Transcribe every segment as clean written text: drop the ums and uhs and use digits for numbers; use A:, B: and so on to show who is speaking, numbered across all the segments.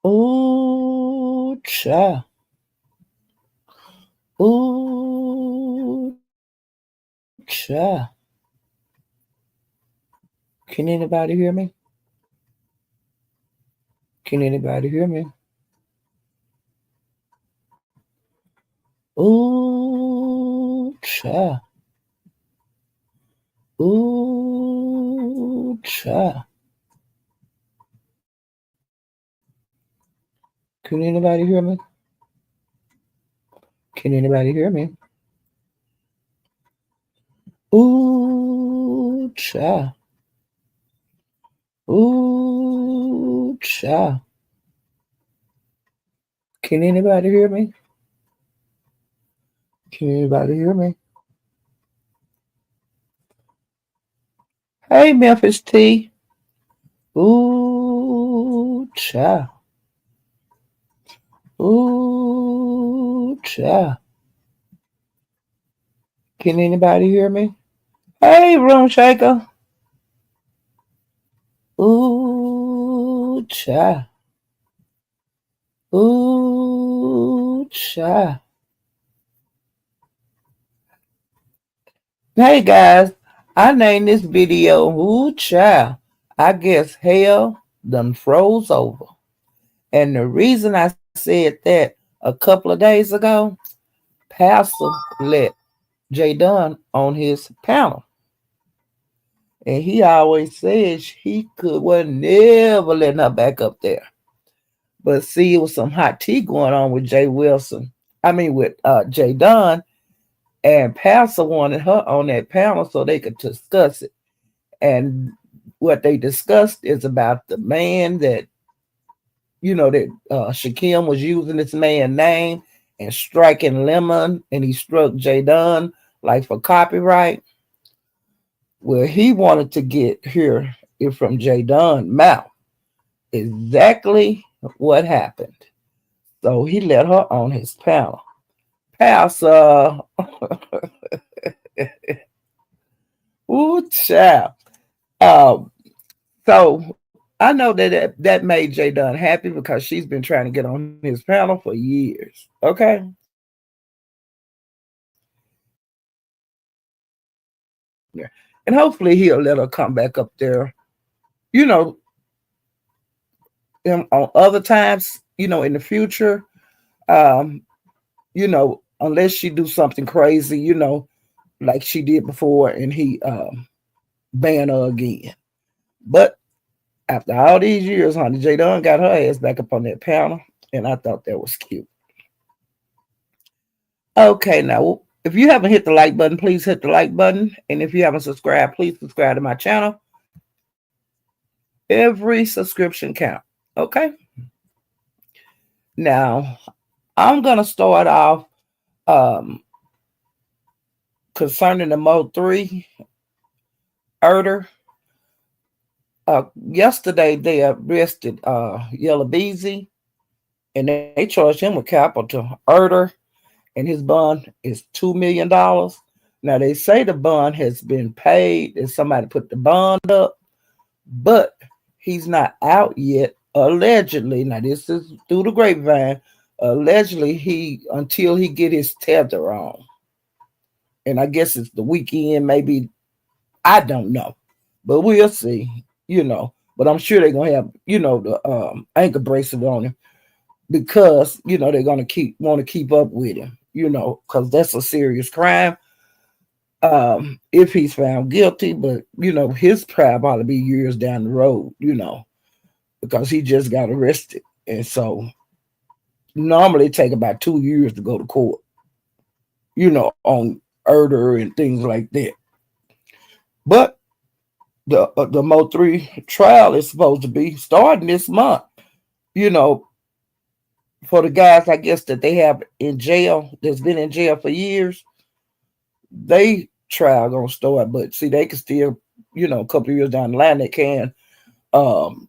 A: Ooh, cha. Ooh, cha. Can anybody hear me? Can anybody hear me? Ooh, cha. Ooh, cha. Can anybody hear me? Can anybody hear me? Ooh, cha. Ooh, cha. Can anybody hear me? Can anybody hear me? Hey, Memphis T. Ooh, cha. Ooh, cha. Can anybody hear me? Hey, Room Shaker. Ooh, cha. Ooh, cha. Hey, guys. I named this video Ooh, cha. I guess hell done froze over. And the reason I said that a couple of days ago, Pastor let Jay Dunn on his panel. And he always says he would never letting her back up there. But see, it was some hot tea going on with Jay Wilson. I mean, with Jay Dunn, and Pastor wanted her on that panel so they could discuss it. And what they discussed is about the man that, that Shaquem was using this man's name and striking Lemon, and he struck Jay Dunn like for copyright. Well, he wanted to hear it from Jay Dunn mouth exactly what happened. So he let her on his panel. Pastor, ooh, child. Um, so I know that made Jay Dunn happy because she's been trying to get on his panel for years. Okay. Yeah. And hopefully he'll let her come back up there, you know, on other times, in the future. Um, unless she do something crazy, like she did before and he banned her again. But after all these years, honey, Jay Dunn got her ass back up on that panel, and I thought that was cute. Okay, now if you haven't hit the like button, please hit the like button, and if you haven't subscribed, please subscribe to my channel. Every subscription count. Okay. Now I'm gonna start off um, concerning the Mo 3 Erder. Yesterday they arrested Yellow Beezy and they charged him with capital murder, and his bond is $2 million. Now they say the bond has been paid, and somebody put the bond up, but he's not out yet. Allegedly, now this is through the grapevine. Allegedly, he until he get his tether on, and I guess it's the weekend. Maybe I don't know, but we'll see. But I'm sure they're gonna have the ankle bracelet on him because they're gonna want to keep up with him, because that's a serious crime. If he's found guilty, but his trial ought to be years down the road, because he just got arrested, and so normally it take about 2 years to go to court, on murder and things like that. But the Mo 3 trial is supposed to be starting this month. You know, for the guys, I guess, that they have in jail, that's been in jail for years, they trial gonna start. But see, they can still, a couple of years down the line, they can, um,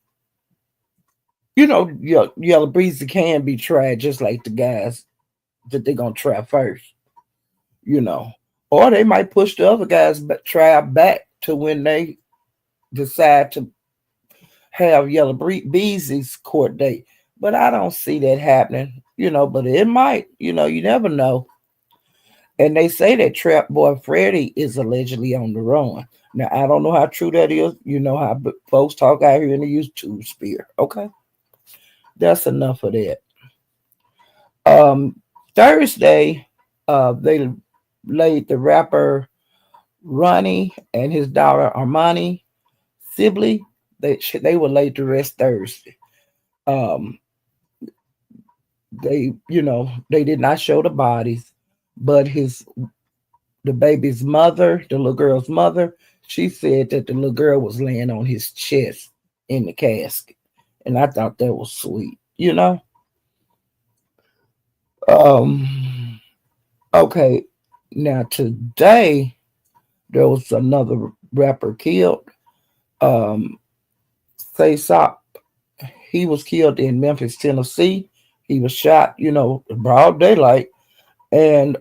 A: Yellow Breezy can be tried just like the guys that they're gonna try first, you know, or they might push the other guys trial back to when they decide to have Yellow Beezy's court date. But I don't see that happening, but it might, you never know. And they say that Trap Boy Freddy is allegedly on the run. Now, I don't know how true that is. You know how folks talk out here in the YouTube sphere. Okay. That's enough of that. Um, Thursday, they laid the rapper Ronnie and his daughter Armani Sibley. They were laid to rest Thursday. Um, they did not show the bodies, but the baby's mother, the little girl's mother, she said that the little girl was laying on his chest in the casket, and I thought that was sweet. Um, okay, now today there was another rapper killed. Um, Say Sop, he was killed in Memphis, Tennessee. He was shot, in broad daylight, and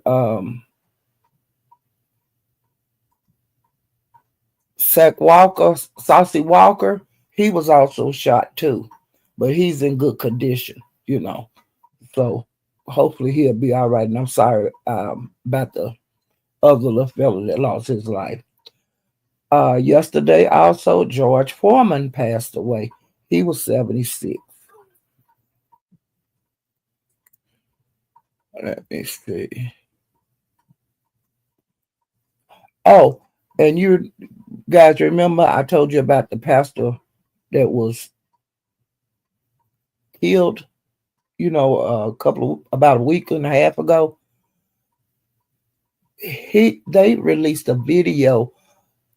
A: Saucy Walker, he was also shot too, but he's in good condition. So hopefully he'll be all right. And I'm sorry about the other little fella that lost his life. Yesterday, also, George Foreman passed away. He was 76. Let me see. Oh, and you guys remember I told you about the pastor that was killed, about a week and a half ago. They released a video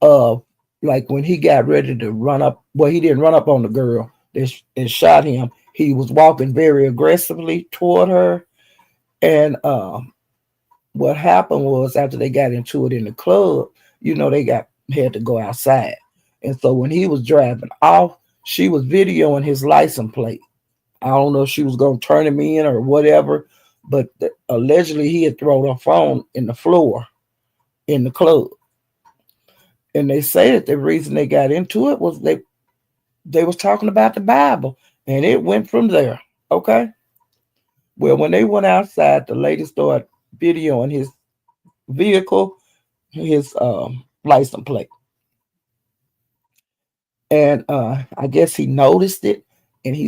A: of like when he got ready to run up. Well, he didn't run up on the girl that shot him. He was walking very aggressively toward her, and what happened was after they got into it in the club, they had to go outside, and so when he was driving off, she was videoing his license plate. I don't know if she was going to turn him in or whatever, but allegedly he had thrown her phone in the floor in the club. And they say that the reason they got into it was they was talking about the Bible, and it went from there. Okay. Well, when they went outside, the lady started videoing his vehicle, his license plate, and I guess he noticed it, and he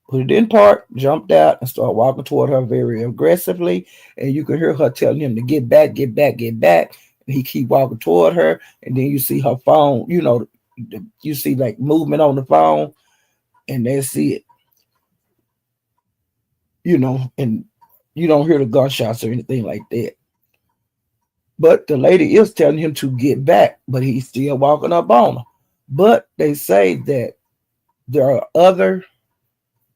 A: put it in park, jumped out, and started walking toward her very aggressively. And you can hear her telling him to get back, get back, get back. And he keep walking toward her, and then you see her phone. You see like movement on the phone, and that's it. And you don't hear the gunshots or anything like that. But the lady is telling him to get back, but he's still walking up on her. But they say that there are other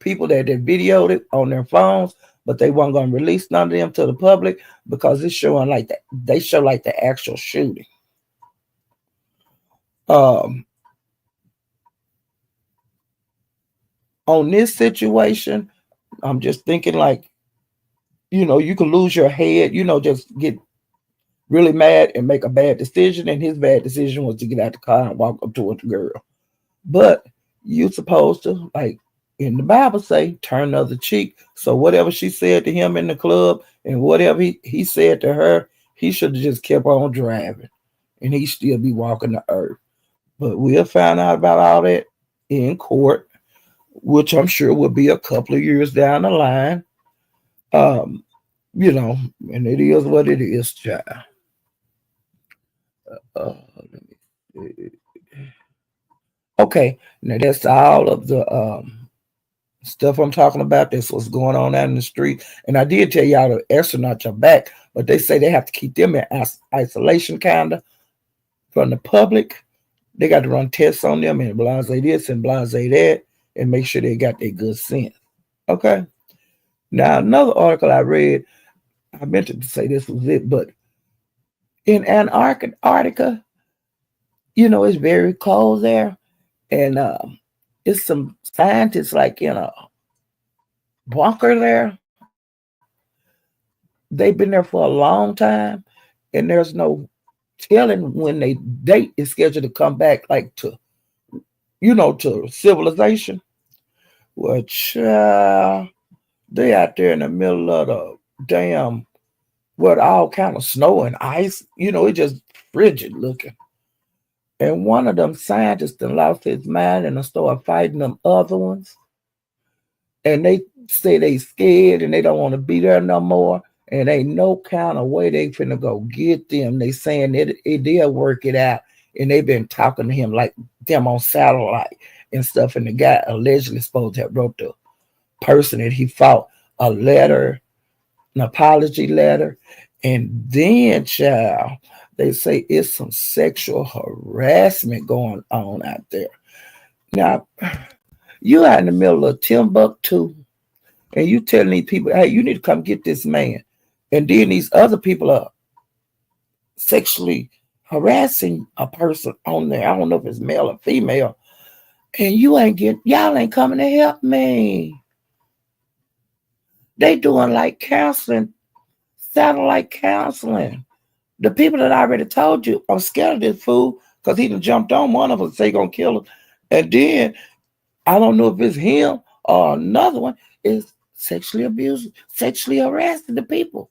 A: people that had videoed it on their phones, but they weren't going to release none of them to the public because it's showing like that. They show like the actual shooting. Um, on this situation, I'm just thinking like, you can lose your head, just get really mad and make a bad decision. And his bad decision was to get out the car and walk up towards the girl. But you supposed to, like in the Bible say, turn the other cheek. So whatever she said to him in the club and whatever he said to her, he should have just kept on driving and he still be walking the earth. But we'll find out about all that in court, which I'm sure will be a couple of years down the line. Um, and it is what it is, child. Let me see. Okay, now that's all of the stuff I'm talking about. That's what's going on out in the street. And I did tell y'all the astronauts are back, but they say they have to keep them in isolation, kind of, from the public. They got to run tests on them and blase this and blase that and make sure they got their good sense. Okay. Now, another article I read, I meant to say this was it, but in Antarctica, it's very cold there. And it's some scientists like in a bunker there. They've been there for a long time, and there's no telling when they date is scheduled to come back, like to civilization. Well, child, they out there in the middle of the damn, what, all kind of snow and ice. It just frigid looking. And one of them scientists done lost his mind and done started fighting them other ones. And they say they scared and they don't want to be there no more. And ain't no kind of way they finna go get them. They saying they'll work it out. And they been talking to him like them on satellite and stuff. And the guy allegedly supposed to have wrote the person that he fought a letter, an apology letter. And then, child, they say it's some sexual harassment going on out there. Now, you out in the middle of Timbuktu and you telling these people, hey, you need to come get this man. And then these other people are sexually harassing a person on there. I don't know if it's male or female. And y'all ain't coming to help me. They doing like counseling, satellite counseling. The people that I already told you, I'm scared of this fool because he done jumped on one of us, say he gonna kill him. And then I don't know if it's him or another one is sexually abusing, sexually harassing the people.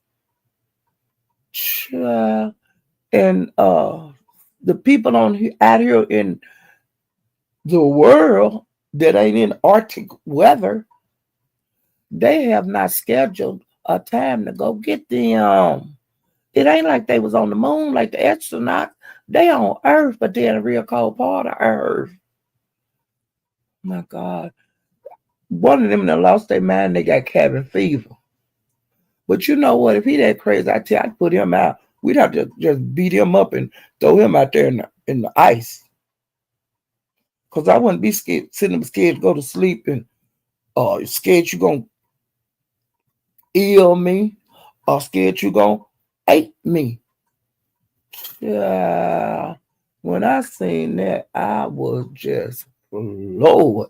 A: And the people out here in the world that ain't in Arctic weather, they have not scheduled a time to go get them. It ain't like they was on the moon like the astronauts. They on Earth, but they're in a real cold part of Earth. My God. One of them that lost their mind, they got cabin fever. But you know what? If he that crazy, I'd put him out. We'd have to just beat him up and throw him out there in the ice. Because I wouldn't be scared to go to sleep and scared you going to ill me or scared you going to ate me. Yeah. When I seen that, I was just floored.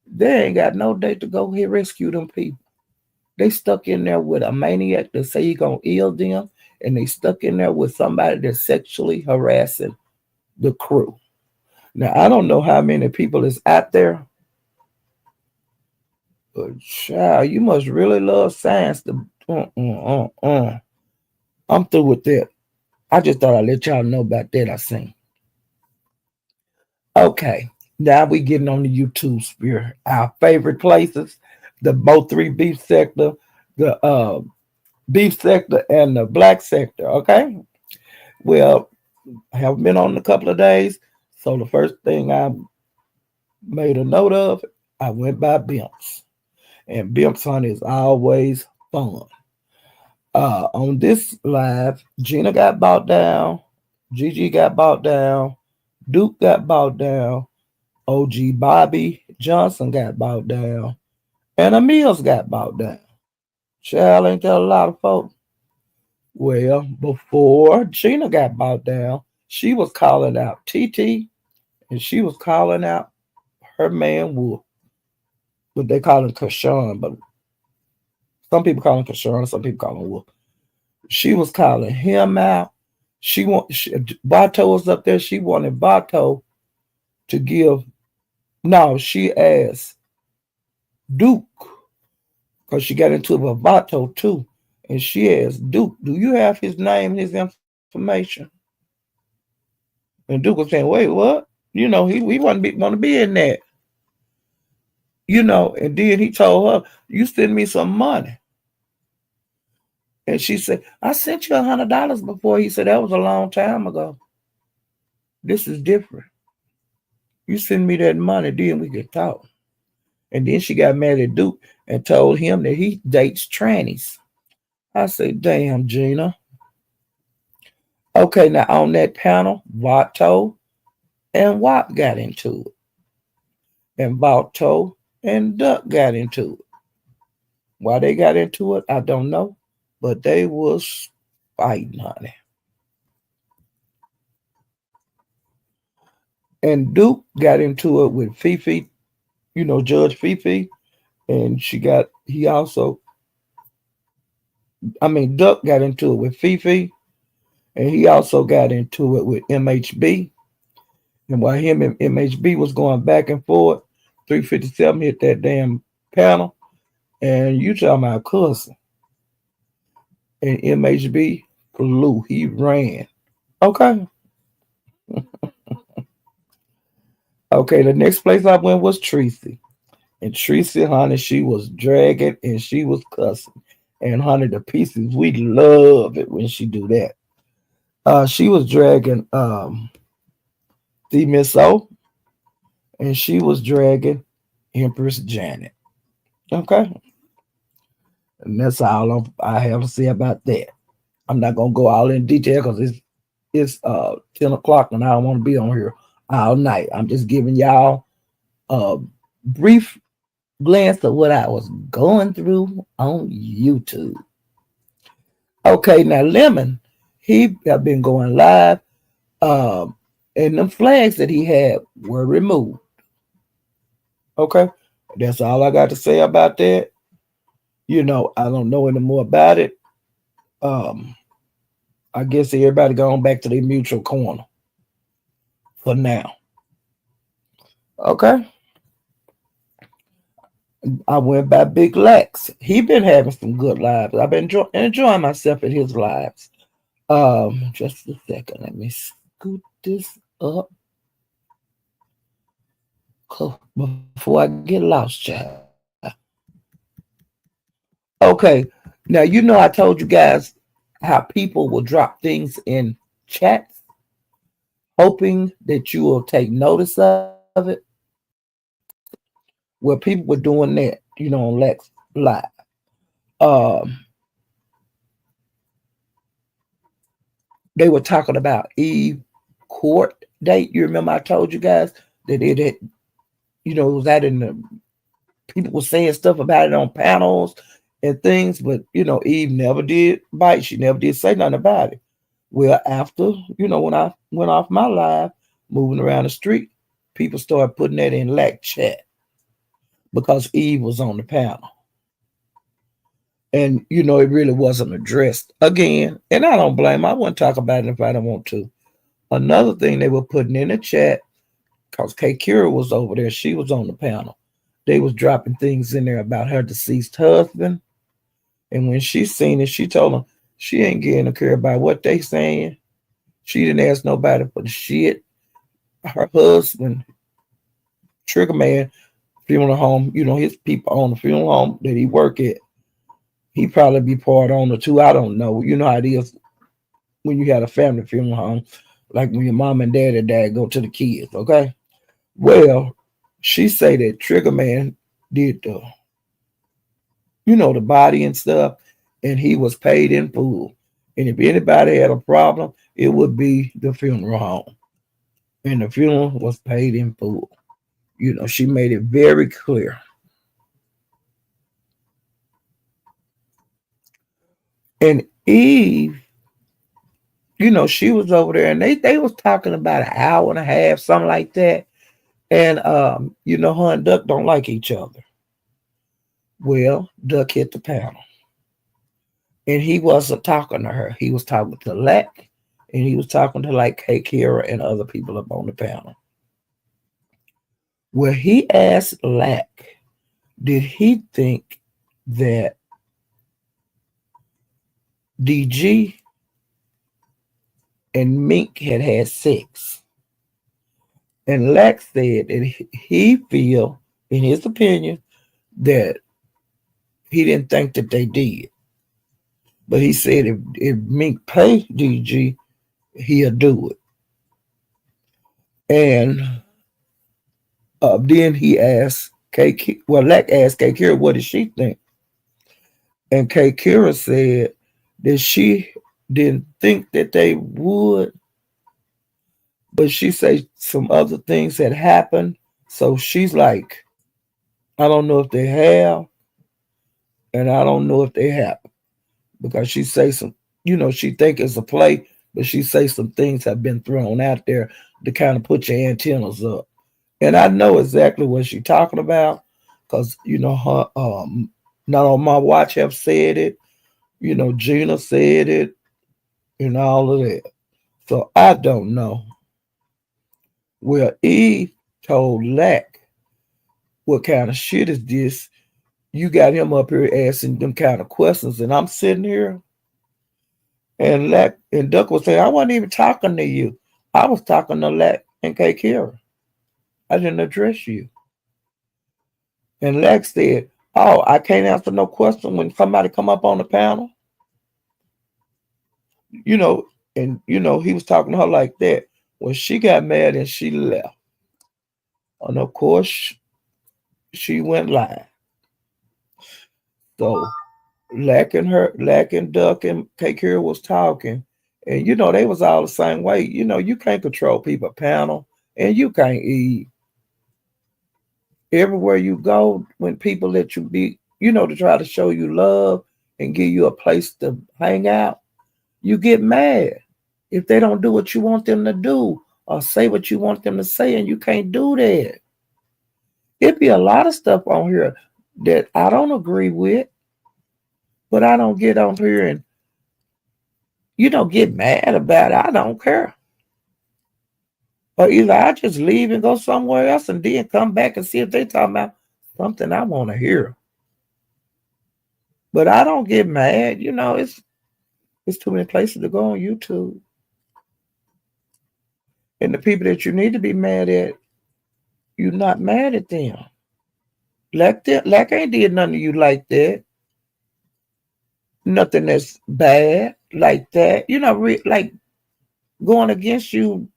A: They ain't got no day to go here rescue them people. They stuck in there with a maniac that say he gonna ill them, and they stuck in there with somebody that's sexually harassing the crew. Now I don't know how many people is out there, but child, you must really love science. I'm through with that. I just thought I'd let y'all know about that I seen. Okay, now we getting on the YouTube sphere. Our favorite places, the both three beef sector, the beef sector and the black sector. Okay, well, I haven't been on in a couple of days, so the first thing I made a note of, I went by Bimps, and Bimps hunt is always fun. On this live, Gina got bought down, Gigi got bought down, Duke got bought down, OG Bobby Johnson got bought down, and Emil's got bought down. Child, ain't that a lot of folks? Well, before Gina got bought down, she was calling out TT and she was calling out her man Wolf. But they call him Kashawn, but some people call him Kashawn, some people call him Wolf. She was calling him out. Bato was up there. She wanted Bato to give. No, she asked Duke because she got into it with Bato too. And she asked Duke, do you have his name, his information? And Duke was saying, wait, what? He want to be in that. And then he told her, you send me some money. And she said, I sent you $100 before. He said, that was a long time ago. This is different. You send me that money, then we can talk. And then she got mad at Duke and told him that he dates trannies. I said, damn, Gina. Okay, now on that panel, Vato and Wap got into it. And Vato and Duck got into it. Why they got into it, I don't know. But they was fighting, honey. And Duke got into it with Fifi, Judge Fifi. And Duck got into it with Fifi. And he also got into it with MHB. And while him and MHB was going back and forth, 357 hit that damn panel, and you talking about cussing. And MHB flew. He ran. Okay. Okay, the next place I went was Tracy. And Tracy, honey, she was dragging and she was cussing. And honey, the pieces, we love it when she do that. She was dragging the Miss O, and she was dragging Empress Janet. Okay. And that's all I have to say about that. I'm not gonna go all in detail because it's 10 o'clock and I don't want to be on here all night. I'm just giving y'all a brief glance of what I was going through on YouTube. Okay, now Lemon, he have been going live, and the flags that he had were removed. Okay, that's all I got to say about that. I don't know any more about it. Um, I guess everybody going back to their mutual corner for now. Okay, I went by Big Lex. He been having some good lives. I've been enjoying myself in his lives. Just a second. Let me scoot this up before I get lost, child. Okay. Now I told you guys how people will drop things in chats, hoping that you will take notice of it. Well, people were doing that, on Lex Live. Um, they were talking about Eve court date. You remember I told you guys that it had, it was out in the people were saying stuff about it on panels and things, but Eve never did bite. She never did say nothing about it. Well, after when I went off my live, moving around the street, people started putting that in Lack chat because Eve was on the panel, and it really wasn't addressed again. And I don't blame. I wouldn't talk about it if I don't want to. Another thing they were putting in the chat because K. Kira was over there. She was on the panel. They was dropping things in there about her deceased husband. And when she seen it, she told them she ain't getting a care about what they saying. She didn't ask nobody for the shit. Her husband, Trigger Man, funeral home, his people on the funeral home that he work at, he probably be part owner too. I don't know. You know how it is when you had a family funeral home, like when your mom and dad go to the kids, okay? Well, she say that Trigger Man did the body and stuff, and he was paid in full. And if anybody had a problem, it would be the funeral home. And the funeral was paid in full. She made it very clear. And Eve, she was over there and they was talking about an hour and a half, something like that. And her and Duck don't like each other. Well, Duck hit the panel. And he wasn't talking to her. He was talking to Lack, and he was talking to like Hey Kira and other people up on the panel. Well, he asked Lack, did he think that DG and Mink had sex? And Lack said that he feel, in his opinion, that he didn't think that they did. But he said if Mink pay DG, he'll do it. And then he asked Lack asked K. Kira, what did she think? And K. Kira said that she didn't think that they would, but she said some other things had happened. So she's like, I don't know if they have, and I don't know if they happen. Because she say some, she think it's a play, but she say some things have been thrown out there to kind of put your antennas up. And I know exactly what she's talking about because her not on my watch have said it. Gina said it and all of that. So I don't know. Well, Eve told Lack, what kind of shit is this? You got him up here asking them kind of questions, and I'm sitting here and Duck was saying, I wasn't even talking to you. I was talking to Lack and K Kira. I didn't address you. And Lex said, oh, I can't answer no question when somebody come up on the panel. You know, and he was talking to her like that. When she got mad and she left. And of course, she went live. So Lack and Duck and K Kira was talking. And they was all the same way. You can't control people panel and you can't eat. Everywhere you go, when people let you be, to try to show you love and give you a place to hang out, you get mad if they don't do what you want them to do or say what you want them to say, and you can't do that. It'd be a lot of stuff on here that I don't agree with, but I don't get on here and get mad about it. I don't care. Or either I just leave and go somewhere else and then come back and see if they talking about something I want to hear. But I don't get mad. It's too many places to go on YouTube. And the people that you need to be mad at, you're not mad at them. Like ain't did nothing to you like that. Nothing that's bad like that. Like going against you.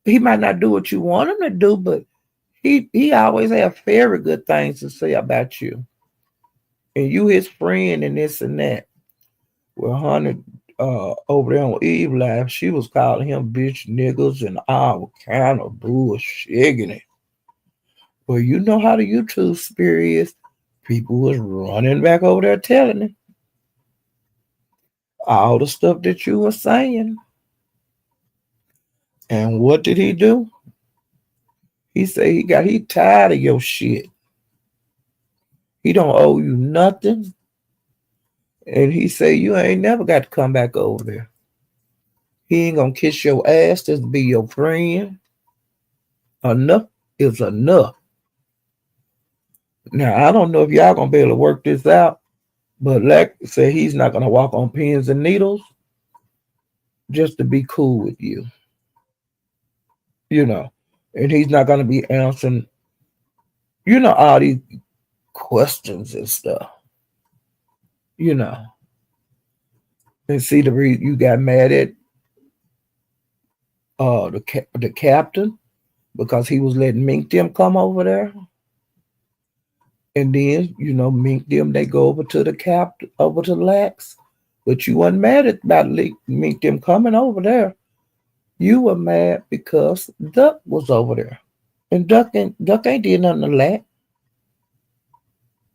A: He might not do what you want him to do, but he always have very good things to say about you. And you his friend and this and that. Well, honey, over there on Eve Live, she was calling him bitch niggas and all kind of bullshit. Well, you know how the YouTube spirit is. People was running back over there telling him all the stuff that you were saying. And what did he do? He said he tired of your shit. He don't owe you nothing. And he said you ain't never got to come back over there. He ain't gonna kiss your ass just to be your friend. Enough is enough. Now I don't know if y'all gonna be able to work this out, but Lex said he's not gonna walk on pins and needles just to be cool with you. And he's not gonna be answering, all these questions and stuff. You know. And see the reason you got mad at the captain because he was letting Mink them come over there. And then, Mink them, they go over to the captain, over to Lax. But you wasn't mad about Mink them coming over there. You were mad because Duck was over there. And Duck ain't did nothing to Lack.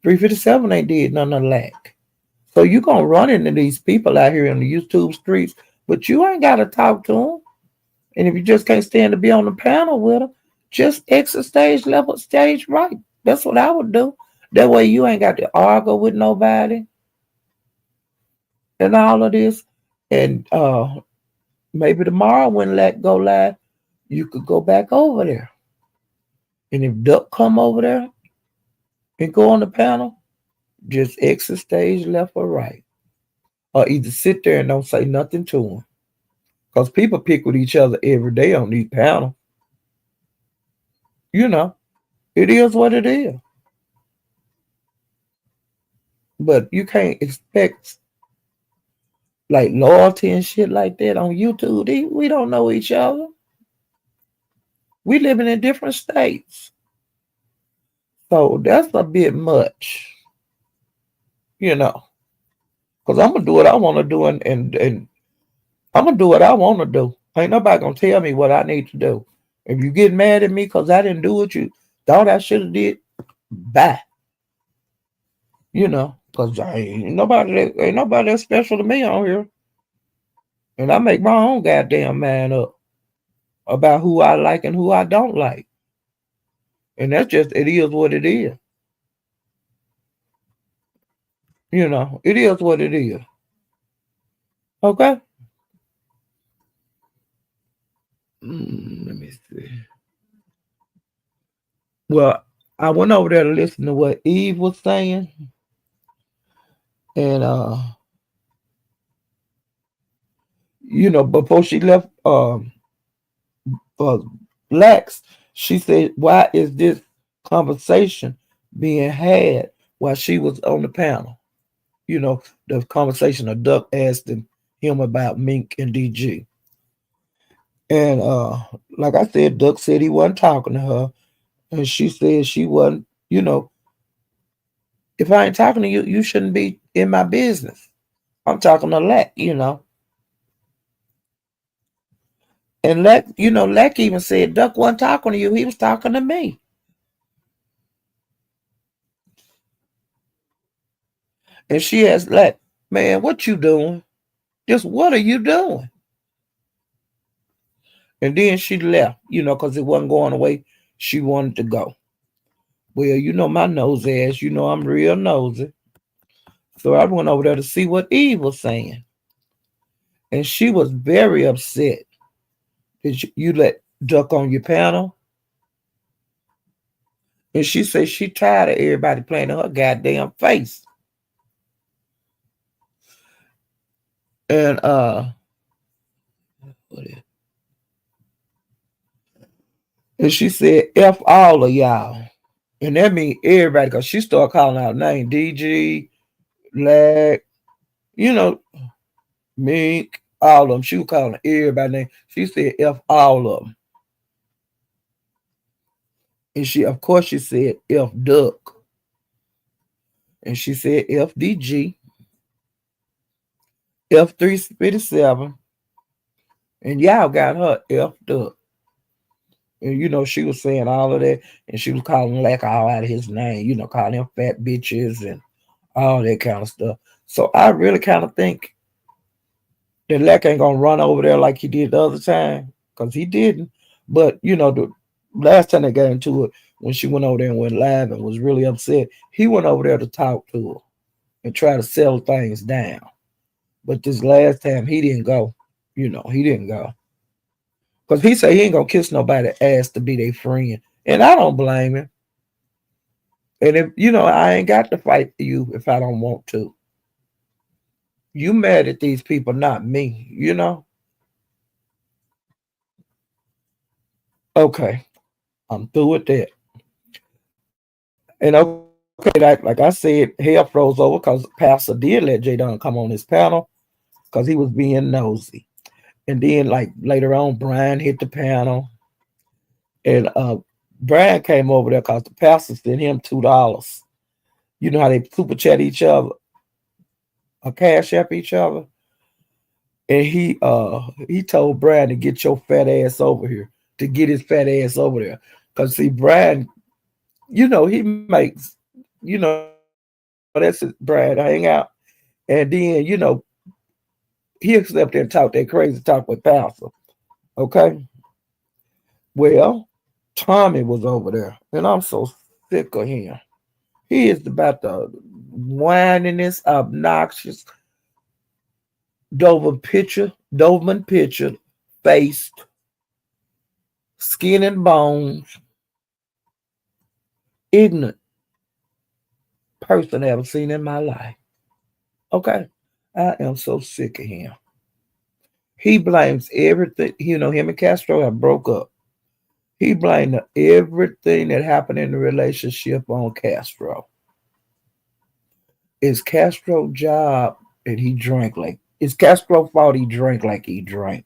A: 357 ain't did nothing to Lack. So you gonna run into these people out here in the YouTube streets, but you ain't gotta talk to them. And if you just can't stand to be on the panel with them, just exit stage level, stage right. That's what I would do. That way you ain't got to argue with nobody and all of this. And maybe tomorrow when Lack go live, you could go back over there. And if Duck come over there and go on the panel, just exit stage left or right. Or either sit there and don't say nothing to them. Because people pick with each other every day on these panels. It is what it is. But you can't expect like loyalty and shit like that on YouTube. We don't know each other. We living in different states. So that's a bit much. Because I'm gonna do what I want to do and I'm gonna do what I want to do. Ain't nobody gonna tell me what I need to do. If you get mad at me because I didn't do what you thought I should have did, bye. Because ain't nobody that special to me on here. And I make my own goddamn mind up about who I like and who I don't like. And that's just, it is what it is. It is what it is. Okay? Let me see. Well, I went over there to listen to what Eve was saying, and before she left uh Lex, she said, "Why is this conversation being had while she was on the panel?" The conversation of Duck asking him about Mink and DG. And like I said, Duck said he wasn't talking to her. And she said she wasn't, if I ain't talking to you, you shouldn't be in my business. I'm talking to Leck. And Leck even said Duck wasn't talking to you, he was talking to me. And she asked Leck, man, what you doing? Just what are you doing? And then she left, because it wasn't going away. She wanted to go. Well, my nose ass, I'm real nosy. So I went over there to see what Eve was saying. And she was very upset that you let Duck on your panel. And she said she tired of everybody playing in her goddamn face. And and she said F all of y'all. And that means everybody, because she started calling out names. DG, Lag, you know, Mink, all of them. She was calling everybody name. She said F all of them. And of course, she said F Duck. And she said FDG, F357. And y'all got her F'd up. And she was saying all of that, and she was calling Lack all out of his name, calling him fat bitches and all that kind of stuff. So I really kind of think that Lack ain't gonna run over there like he did the other time, because he didn't. But the last time they got into it, when she went over there and went live and was really upset, he went over there to talk to her and try to settle things down. But this last time he didn't go. He didn't go. Because he said he ain't gonna kiss nobody ass to be their friend. And I don't blame him. And if I ain't got to fight for you if I don't want to. You mad at these people, not me. Okay, I'm through with that. And okay, like I said, hell froze over because Pastor did let J Don come on his panel because he was being nosy. And then like later on, Brian hit the panel. And Brian came over there because the pastor sent him $2. You know how they super chat each other or cash app each other? And he told Brian to get your fat ass over here, to get his fat ass over there. Cause see, Brian, he makes, that's his Brian hang out. And then, he'll sit up there and talk that crazy talk with Pastor. Okay. Well, Tommy was over there, and I'm so sick of him. He is about the whininest, obnoxious Doberman picture, faced, skin and bones, ignorant person I ever seen in my life. Okay. I am so sick of him. He blames everything. Him and Castro have broke up. He blamed everything that happened in the relationship on Castro. It's Castro's job that he drank like. It's Castro's fault he drank like he drank.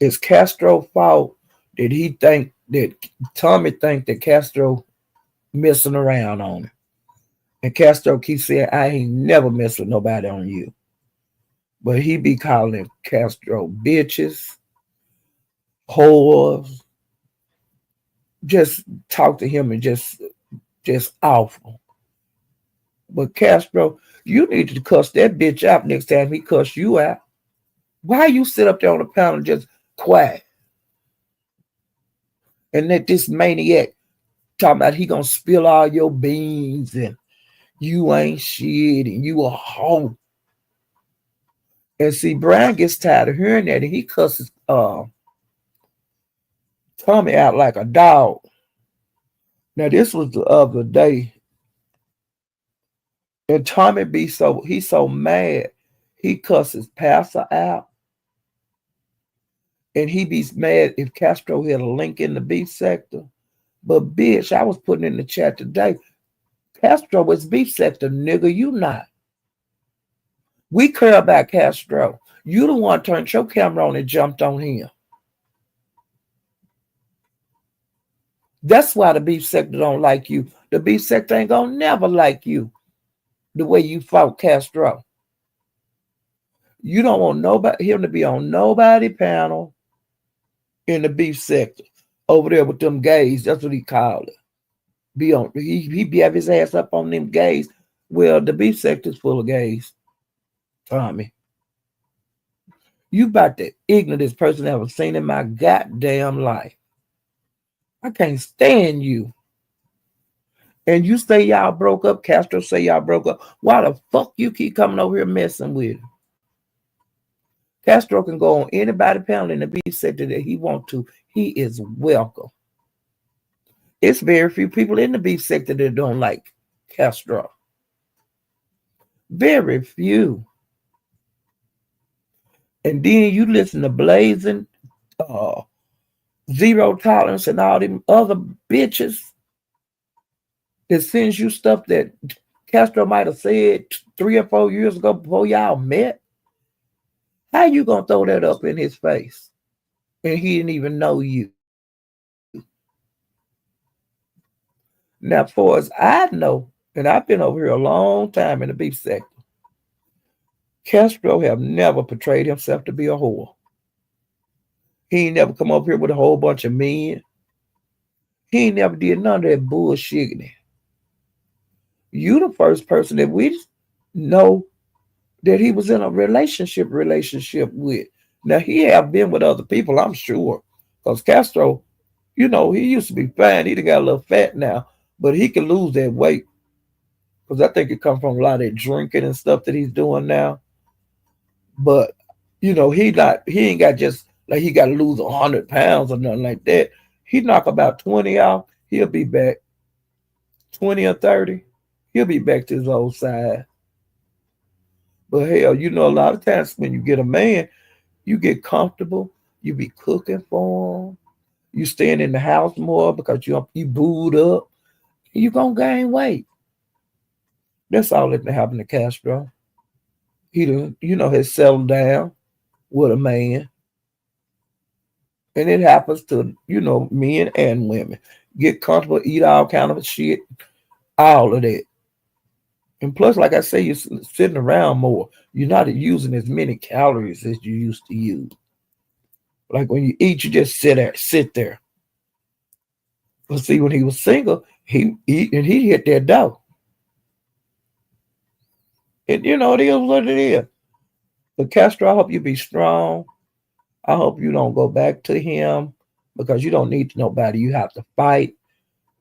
A: It's Castro's fault that he think that Tommy think that Castro messing around on him. And Castro keeps saying, I ain't never mess with nobody on you. But he be calling Castro bitches, whores, just talk to him and just awful. But Castro, you need to cuss that bitch out next time he cuss you out. Why you sit up there on the panel and just quiet and let this maniac talking about he gonna spill all your beans and you ain't shit and you a hoe. And see, Brian gets tired of hearing that and he cusses Tommy out like a dog. Now this was the other day, and Tommy he's so mad, he cusses Pastor out, and he be mad if Castro had a link in the beef sector. But bitch, I was putting in the chat today, Castro is beef sector, nigga. You not. We care about Castro. You the one turned your camera on and jumped on him. That's why the beef sector don't like you. The beef sector ain't gonna never like you the way you fought Castro. You don't want him to be on nobody panel in the beef sector over there with them gays. That's what he called it. He be have his ass up on them gays. Well, the beef sector's full of gays, Tommy. You about the ignorantest person I ever seen in my goddamn life. I can't stand you. And you say y'all broke up. Castro say y'all broke up. Why the fuck you keep coming over here messing with him? Castro can go on anybody panel in the beef sector that he want to. He is welcome. It's very few people in the beef sector that don't like Castro. Very few. And then you listen to Blazing, Zero Tolerance, and all them other bitches that sends you stuff that Castro might have said 3 or 4 years ago before y'all met. How you gonna throw that up in his face? And he didn't even know you. Now, far as I know, and I've been over here a long time in the beef sector, Castro have never portrayed himself to be a whore. He ain't never come up here with a whole bunch of men. He ain't never did none of that bullshit. You the first person that we know that he was in a relationship with. Now, he have been with other people, I'm sure. Because Castro, he used to be fine. He done got a little fat now. But he can lose that weight. Because I think it comes from a lot of that drinking and stuff that he's doing now. But, he ain't got just, like he got to lose 100 pounds or nothing like that. He knock about 20 off, he'll be back. 20 or 30, he'll be back to his old side. But hell, a lot of times when you get a man, you get comfortable. You be cooking for him. You staying in the house more because you booed up. You gonna gain weight. That's all that happened to Castro. He has settled down with a man. And it happens to, men and women. Get comfortable, eat all kind of shit, all of that. And plus, like I say, you're sitting around more. You're not using as many calories as you used to use. Like when you eat, you just sit there. But see, when he was single, he hit that dough. And it is what it is. But Castro, I hope you be strong. I hope you don't go back to him because you don't need nobody. You have to fight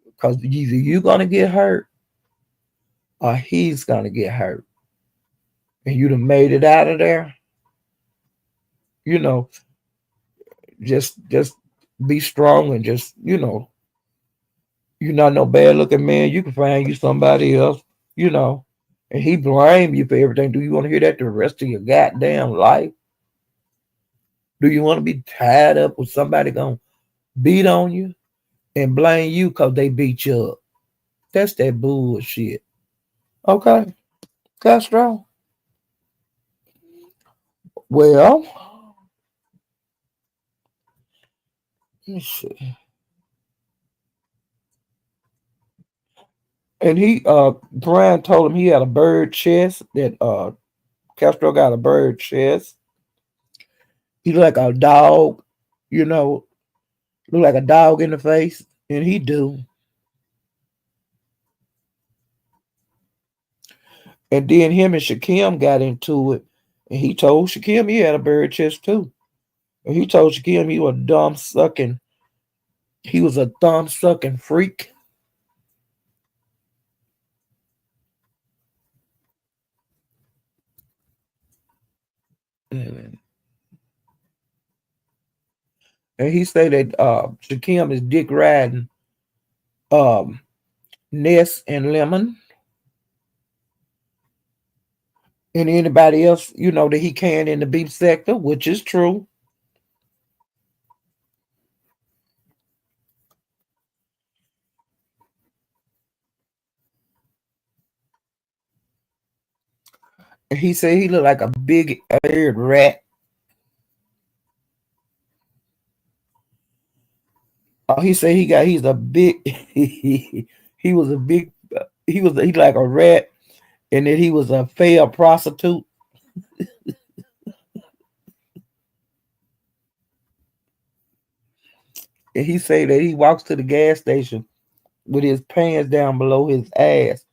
A: because either you're gonna get hurt or he's gonna get hurt. And you done made it out of there. Just be strong and just, you're not no bad looking man. You can find you somebody else, and he blame you for everything. Do you want to hear that the rest of your goddamn life? Do you want to be tied up with somebody gonna beat on you and blame you because they beat you up? That's that bullshit. Okay, Castro. Well, let's see. And Brian told him he had a bird chest, that Castro got a bird chest. He look like a dog, look like a dog in the face, and he do. And then him and Shakim got into it, and he told Shakim he had a bird chest too. And he told Shakim he was a thumb sucking freak. And he said that Shakim is dick riding um Ness and Lemon and anybody else, that he can in the beef sector, which is true. And he said he looked like a big eared rat. He said he's a big he was a big he like a rat, and that he was a failed prostitute. And he said that he walks to the gas station with his pants down below his ass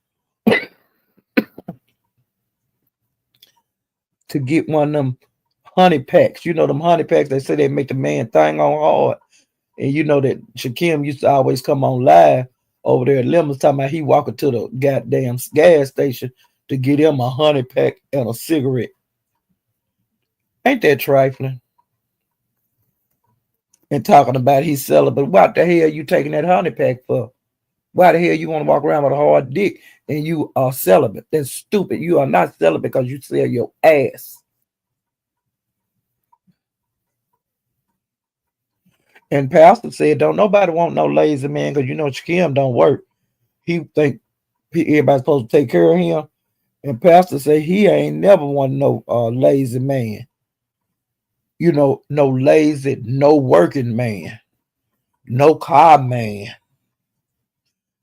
A: to get one of them honey packs. Them honey packs, they say they make the man thing on hard. And you know that Shakim used to always come on live over there at Lemons talking about he walking to the goddamn gas station to get him a honey pack and a cigarette. Ain't that trifling? And talking about he's celibate. What the hell you taking that honey pack for? Why the hell you want to walk around with a hard dick and you are celibate? That's stupid. You are not celibate because you sell your ass. And Pastor said, don't nobody want no lazy man because Shakim don't work. He think everybody's supposed to take care of him. And Pastor said he ain't never want no lazy man. No lazy, no working man, no car man.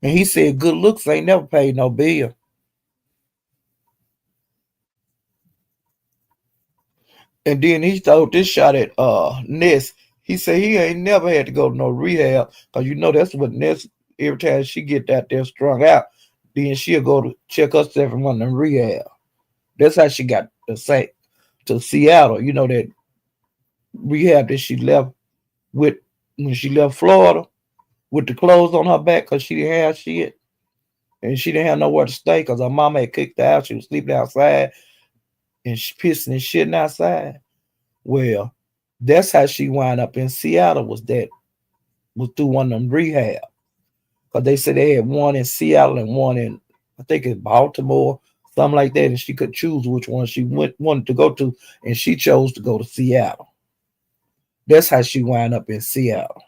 A: And he said good looks ain't never paid no bill. And then he told this shot at Ness. He said he ain't never had to go to no rehab because that's what Ness, every time she get that there strung out, then she'll go to check herself in one of them rehab. That's how she got to Seattle. That rehab that she left with when she left Florida with the clothes on her back because she didn't have shit and she didn't have nowhere to stay because her mama had kicked her out. She was sleeping outside and she pissing and shitting outside. Well, that's how she wound up in Seattle. Was through one of them rehab because they said they had one in Seattle and one in I think it's Baltimore, something like that, and she could choose which one she wanted to go to, and she chose to go to Seattle. That's how she wound up in Seattle.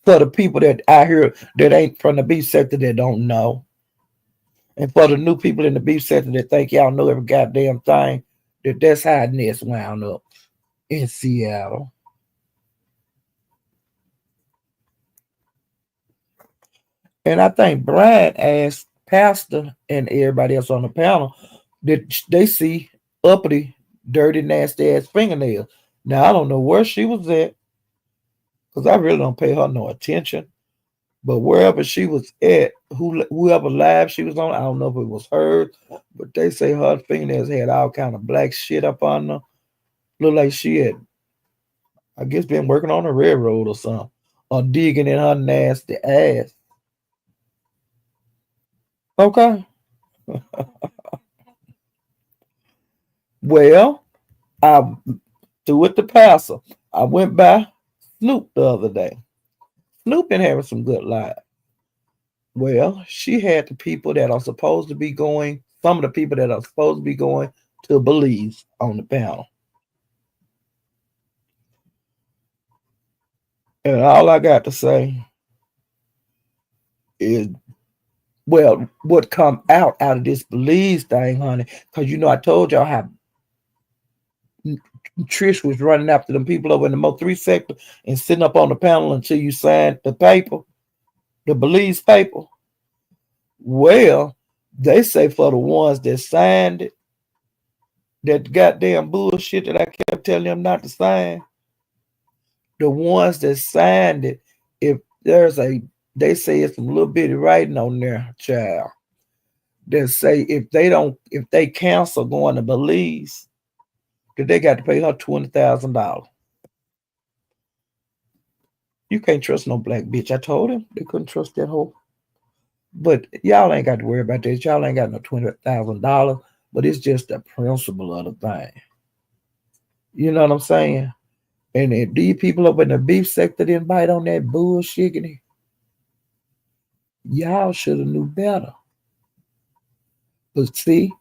A: For the people that I hear that ain't from the beef sector that don't know, and for the new people in the beef sector that think y'all know every goddamn thing, that's how Ness wound up in Seattle. And I think Brian asked Pastor and everybody else on the panel that they see uppity, dirty, nasty ass fingernails. Now I don't know where she was at because I really don't pay her no attention. But wherever she was at, whoever live she was on, I don't know if it was her, but they say her fingernails had all kind of black shit up on her. Looked like she had, I guess, been working on a railroad or something, or digging in her nasty ass. Okay, well, I threw it to Pastor. I went by Snoop the other day. Snoop been having some good lives. Well, she had the people that are supposed to be going, some of the people that are supposed to be going to Belize on the panel. And all I got to say is, well, what come out of this Belize thing, honey, because I told y'all how Trish was running after them people over in the Mo3 sector and sitting up on the panel until you signed the paper, the Belize paper. Well, they say for the ones that signed it, that goddamn bullshit that I kept telling them not to sign, the ones that signed it, if they say it's some little bitty writing on there, child, that say if they cancel going to Belize, that they got to pay her $20,000. You can't trust no black bitch. I told him they couldn't trust that hoe. But y'all ain't got to worry about this. Y'all ain't got no $20,000. But it's just the principle of the thing. You know what I'm saying? And if these people up in the beef sector didn't bite on that bullshit, Y'all should have knew better. But see,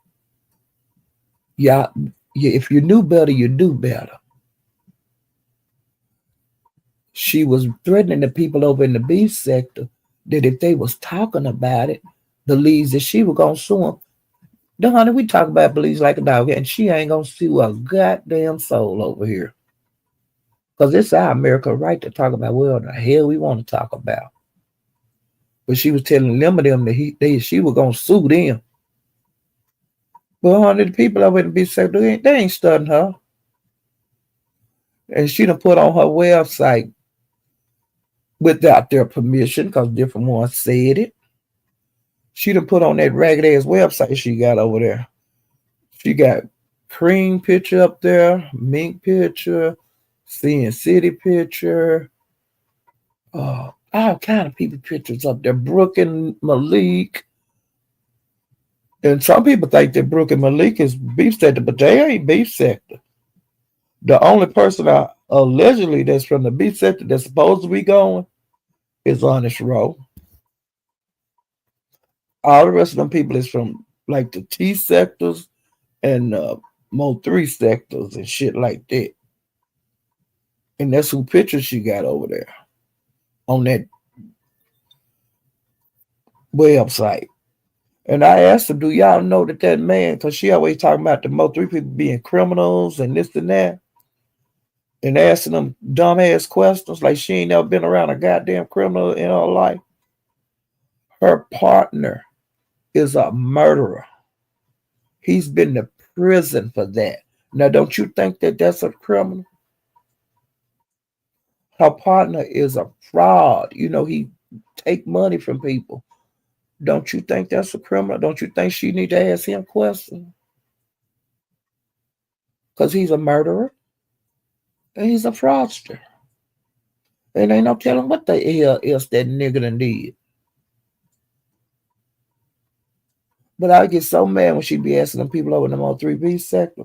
A: y'all, if you knew better, you do better. She was threatening the people over in the beef sector that if they was talking about it, believes that she was gonna sue them. The honey, we talk about believes like a dog, and she ain't gonna sue a goddamn soul over here. Cause it's our America right to talk about what the hell we want to talk about. But she was telling them of them that she was gonna sue them. But honey, the people over in the beef sector, they ain't studying her. And she done put on her website without their permission, because different ones said it. She done put on that ragged ass website she got over there. She got cream picture up there, mink picture, Sin City picture, all kind of people pictures up there. Brooke and Malik. And some people think that Brooke and Malik is beef sector, but they ain't beef sector. The only person allegedly that's from the beef sector that's supposed to be going is Honest Row. All the rest of them people is from like the T sectors and Mo 3 sectors and shit like that. And that's who pictures she got over there on that website. And I asked her, do y'all know that man, because she always talking about the Mo 3 people being criminals and this and that, and asking them dumbass questions like she ain't never been around a goddamn criminal in her life. Her partner is a murderer. He's been to prison for that. Now, don't you think that that's a criminal? Her partner is a fraud. You know, he take money from people. Don't you think that's a criminal? Don't you think she need to ask him questions? Because he's a murderer and he's a fraudster. And ain't no telling what the hell else that nigga done did. But I get so mad when she be asking them people over in the Mo 3B sector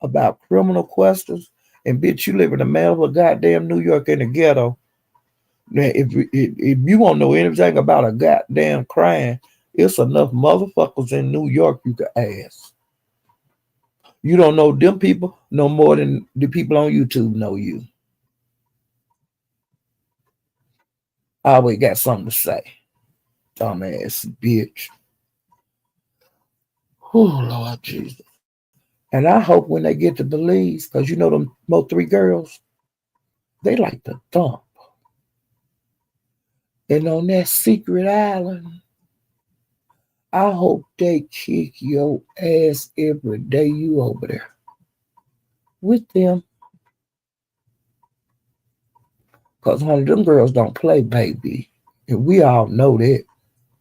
A: about criminal questions. And bitch, you live in the middle of goddamn New York in the ghetto. Now, if you want to know anything about a goddamn crime, it's enough motherfuckers in New York you can ask. You don't know them people no more than the people on YouTube know you. I always got something to say. Dumbass bitch. Oh, Lord Jesus. And I hope when they get to Belize, because you know them Mo 3 girls, they like to dump. And on that secret island, I hope they kick your ass every day you over there with them. Because, honey, them girls don't play, baby. And we all know that.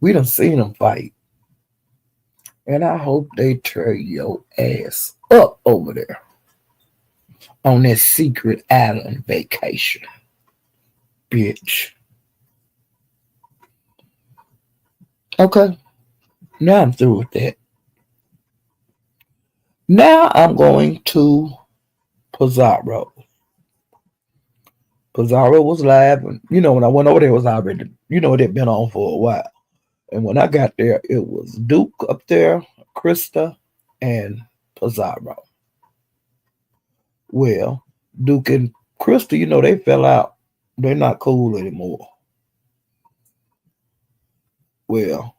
A: We done seen them fight. And I hope they tear your ass up over there on that secret island vacation, bitch. Okay, now I'm through with that. Now I'm going to Pizarro. Pizarro was live, and when I went over there, it was already, it had been on for a while. And when I got there, it was Duke up there, Krista, and Pizarro. Well, Duke and Krista, they fell out. They're not cool anymore. Well,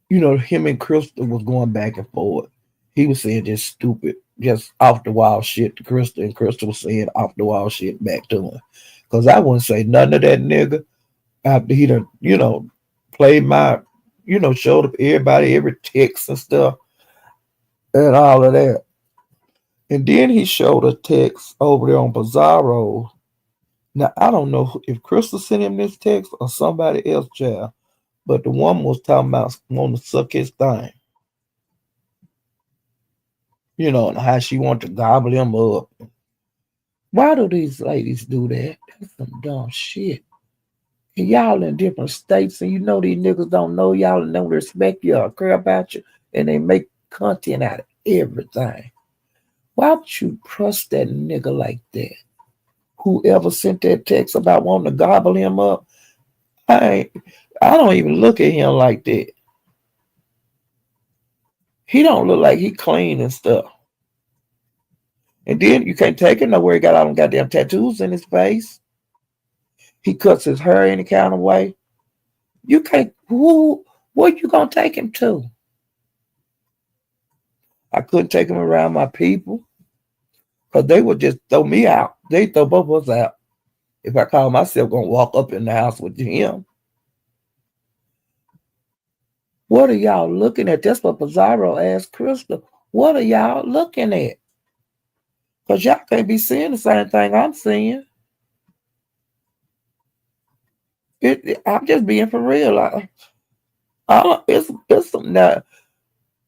A: him and Krista was going back and forth. He was saying just stupid, just off the wall shit to Krista, and Krista was saying off the wall shit back to him. Because I wouldn't say nothing to that nigga after he done, played my, showed up everybody, every text and stuff, and all of that. And then he showed a text over there on Pizarro. Now, I don't know if Krista sent him this text or somebody else, child, but the woman was talking about wanting to suck his thing. And how she wanted to gobble him up. Why do these ladies do that? That's some dumb shit. And y'all in different states, and these niggas don't know y'all and don't respect you or care about you, and they make content out of everything. Why would you trust that nigga like that? Whoever sent that text about wanting to gobble him up, I I don't even look at him like that. He don't look like he clean and stuff. And then you can't take it nowhere. He got all them goddamn tattoos in his face. He cuts his hair any kind of way. You can't. Who? Where you gonna take him to? I couldn't take him around my people because they would just throw me out. They throw both of us out if I call myself gonna walk up in the house with him. What are y'all looking at? That's what Pizarro asked Crystal. What are y'all looking at? Because y'all can't be seeing the same thing I'm seeing. I'm just being for real. It's some now,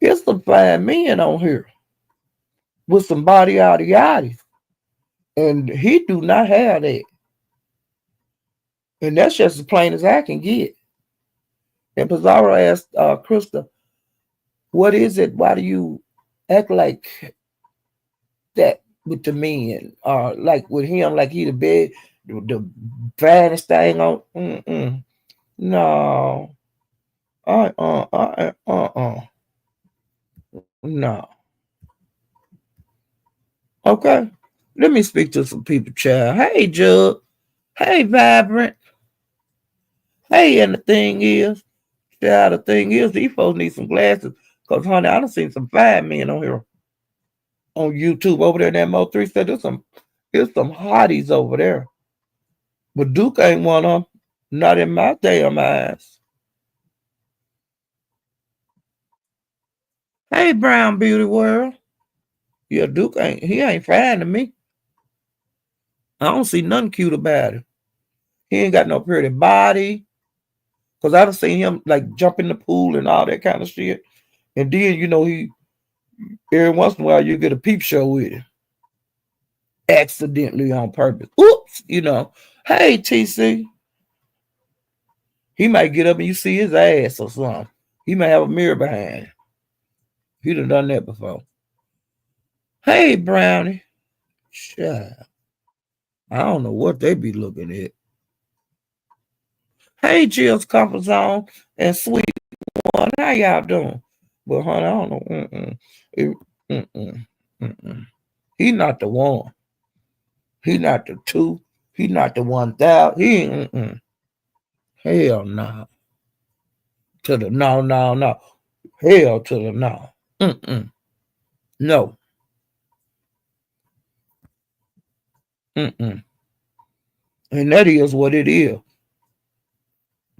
A: it's some fine men on here with some body yada yada, and he do not have that, and that's just as plain as I can get. And Pizarro asked Krista, "What is it? Why do you act like that with the men? Like with him, like he the baddest thing on? Mm-mm. No, no. Okay, let me speak to some people, child. Hey, Jug. Hey, Vibrant. Hey, and the thing is, child, the thing is, these folks need some glasses. Because, honey, I done seen some fine men on here on YouTube over there in that Mo3 said there's some hotties over there. But Duke ain't one of them. Not in my damn eyes. Hey, Brown Beauty World. Yeah, Duke ain't fine to me. I don't see nothing cute about him. He ain't got no pretty body. Because I done seen him like jump in the pool and all that kind of shit. And then, he every once in a while you get a peep show with him. Accidentally on purpose. Oops. Hey, TC. He might get up and you see his ass or something. He may have a mirror behind him. He done that before. Hey, Brownie. Shut. I don't know what they be looking at. Hey, Jill's comfort zone and sweet one. How y'all doing? But honey, I don't know. Mm-mm. Mm-mm. He not the one. He not the two. He not the 1,000. He ain't. Mm-mm. Hell no. To the no, no, no. Hell to the no. Mm-mm. No. Mm-mm. And that is what it is.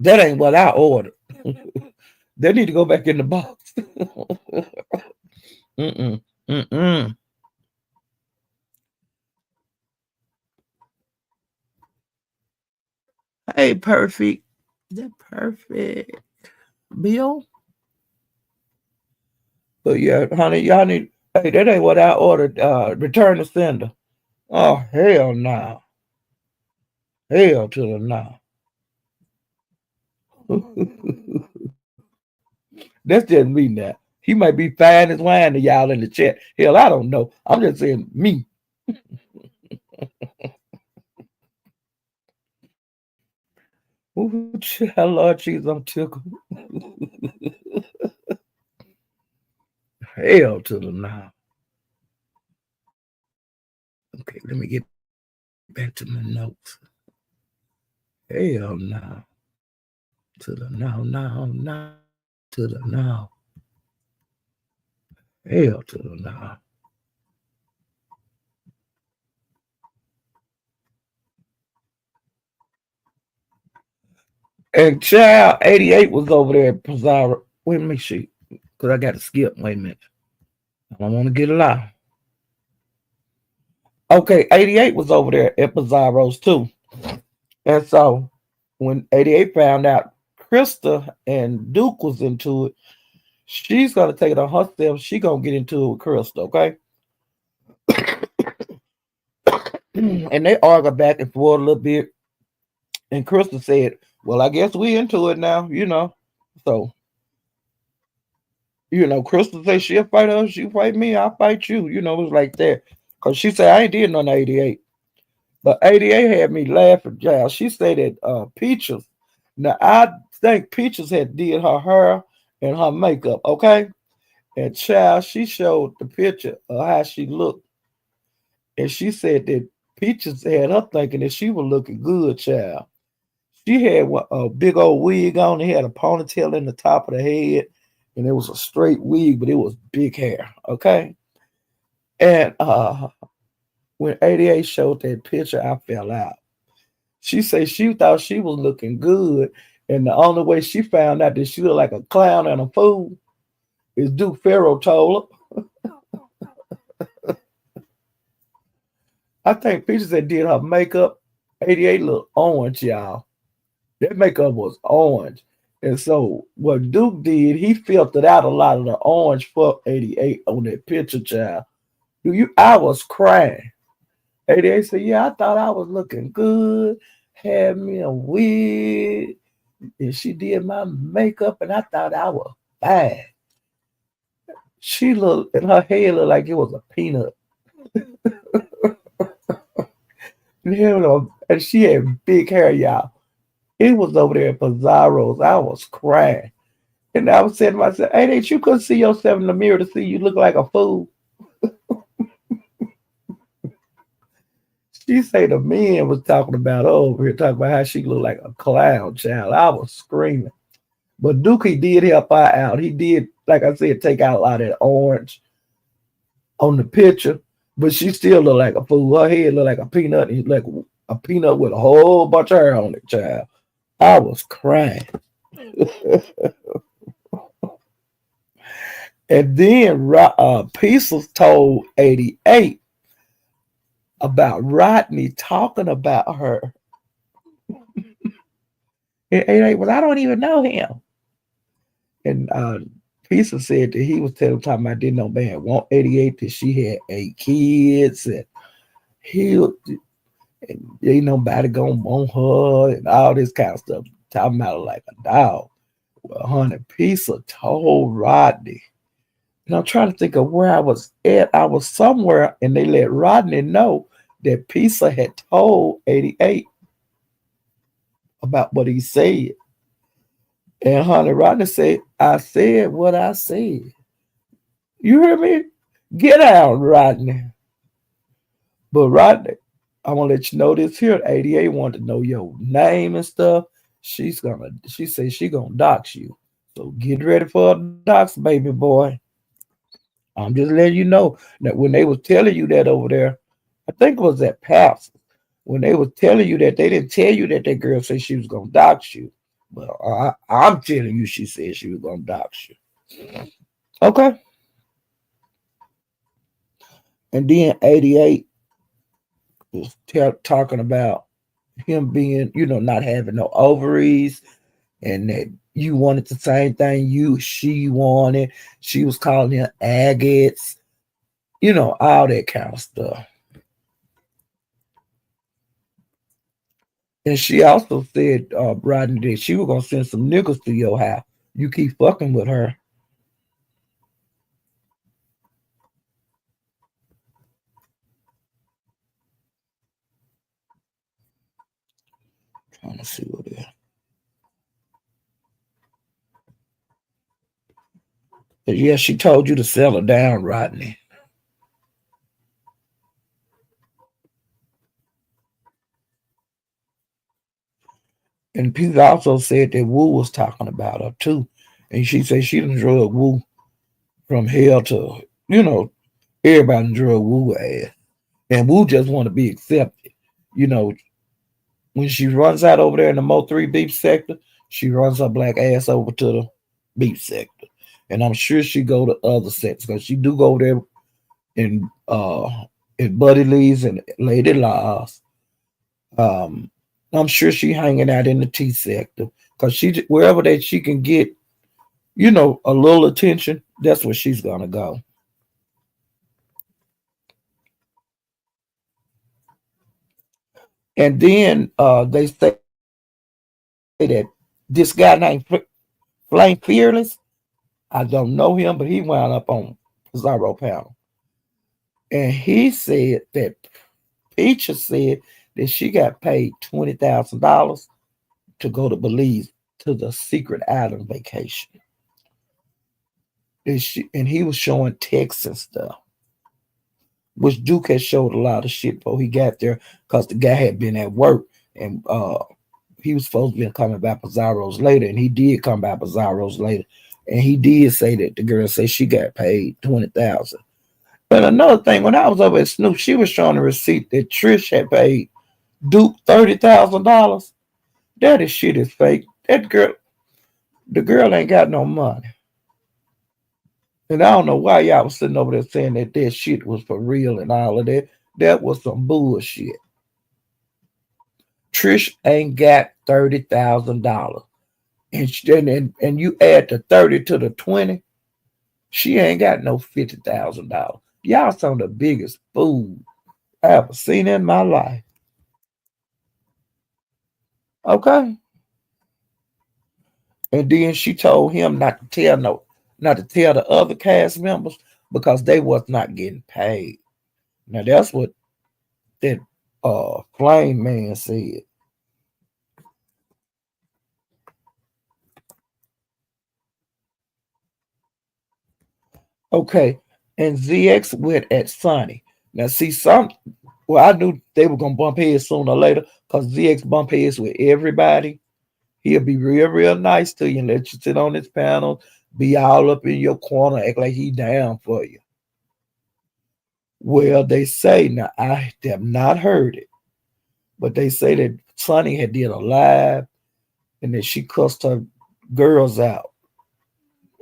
A: That ain't what I ordered. They need to go back in the box. Mm-mm. Mm-mm. Hey, perfect. Is that perfect? Bill? But yeah, honey, y'all need. Hey, that ain't what I ordered. Return to sender. Oh, hell no. Hell to the no. That's just me now. He might be fine as wine to y'all in the chat. Hell, I don't know. I'm just saying me. Ooh, Lord Jesus, I'm tickled. Hell to the no. Okay, let me get back to my notes. Hell no. To the no, no, no. To the no. Hell to the no. And child 88 was over there at Pizarro. Wait a minute, see. Because I got to skip. Wait a minute. I don't want to get a lie. Okay, 88 was over there at Pizarro's too. And so when 88 found out Krista and Duke was into it, she's gonna take it on herself. She gonna get into it with Krista, okay? And they argued back and forth a little bit. And Krista said, "Well, I guess we into it now. So, Krista said she'll fight us, she fight me, I'll fight you. It was like that. Cause she said I ain't did nothing to 88. But 88 had me laughing, child. She said that Peaches Now I think Peaches had did her hair and her makeup, okay? And child, she showed the picture of how she looked. And she said that Peaches had her thinking that she was looking good, child. She had a big old wig on. It had a ponytail in the top of the head, and it was a straight wig, but it was big hair. Okay, and when 88 showed that picture, I fell out. She said she thought she was looking good, and the only way she found out that she looked like a clown and a fool is Duke Farrow told her. I think Peaches that did her makeup. 88 looked orange, y'all. That makeup was orange. And so what Duke did, he filtered out a lot of the orange for 88 on that picture, child. I was crying. 88 said, yeah, I thought I was looking good. Had me a wig. And she did my makeup and I thought I was bad. She looked and her hair looked like it was a peanut. And she had big hair, y'all. It was over there at Pizarro's. I was crying. And I was saying to myself, hey, ain't you couldn't see yourself in the mirror to see you look like a fool? She say the men was talking about over here, talking about how she looked like a clown, child. I was screaming. But Dookie did help her out. He did, like I said, take out a lot of that orange on the picture, but she still looked like a fool. Her head looked like a peanut, and like a peanut with a whole bunch of hair on it, child. I was crying. And then Pieces told 88 about Rodney talking about her. And 88 was, I don't even know him. And Pieces said that he was telling time I didn't know man want 88 that she had 8 kids and and ain't nobody gonna want her and all this kind of stuff. Talking about her like a dog. Well, honey, Pieces told Rodney. And I'm trying to think of where I was at. I was somewhere and they let Rodney know that Pisa had told 88 about what he said. And honey, Rodney said, I said what I said. You hear me? Get out, Rodney. But Rodney, I want to let you know this here. 88 wanted to know your name and stuff. She said she gonna dox you. So get ready for a dox, baby boy. I'm just letting you know that when they was telling you that over there, I think it was at Paps, when they was telling you that they didn't tell you that that girl said she was gonna dox you. But I'm telling you, she said she was gonna dox you. Okay. And then 88 was talking about him being, not having no ovaries, and that you wanted the same thing she wanted. She was calling him agates, all that kind of stuff. And she also said, Rodney, that she was gonna send some niggas to your house. You keep fucking with her. Trying to see what it is. Yeah, she told you to settle down, Rodney. And Pete also said that Wu was talking about her too. And she said she done drug Wu from hell to, everybody done drug Wu ass. And Wu just want to be accepted. You know, when she runs out over there in the Mo 3 beef sector, she runs her black ass over to the beef sector. And I'm sure she go to other sectors because she do go there in Buddy Lee's and Lady Laws. I'm sure she hanging out in the T sector because she wherever that she can get, a little attention, that's where she's gonna go. And then they say that this guy named Flame Fearless, I don't know him, but he wound up on Pizarro panel. And he said that Peaches said that she got paid $20,000 to go to Belize to the secret island vacation. And he was showing texts and stuff, which Duke had showed a lot of shit before he got there because the guy had been at work and he was supposed to be coming by Pizarro's later, and he did come by Pizarro's later. And he did say that the girl said she got paid 20,000. But another thing, when I was over at Snoop, she was showing a receipt that Trish had paid Duke $30,000. That is shit is fake. That girl, the girl ain't got no money. And I don't know why y'all was sitting over there saying that that shit was for real and all of that. That was some bullshit. Trish ain't got $30,000. And you add the 30 to the 20, she ain't got no $50,000. Y'all some of the biggest fools I ever seen in my life. Okay. And then she told him not to tell the other cast members because they was not getting paid. Now that's what that flame man said. Okay. And ZX went at Sonny. Now see I knew they were gonna bump heads sooner or later because ZX bump heads with everybody. He'll be real, real nice to you and let you sit on his panel, be all up in your corner, act like he down for you. Well, they say, now I have not heard it, but they say that Sonny had did a live and that she cussed her girls out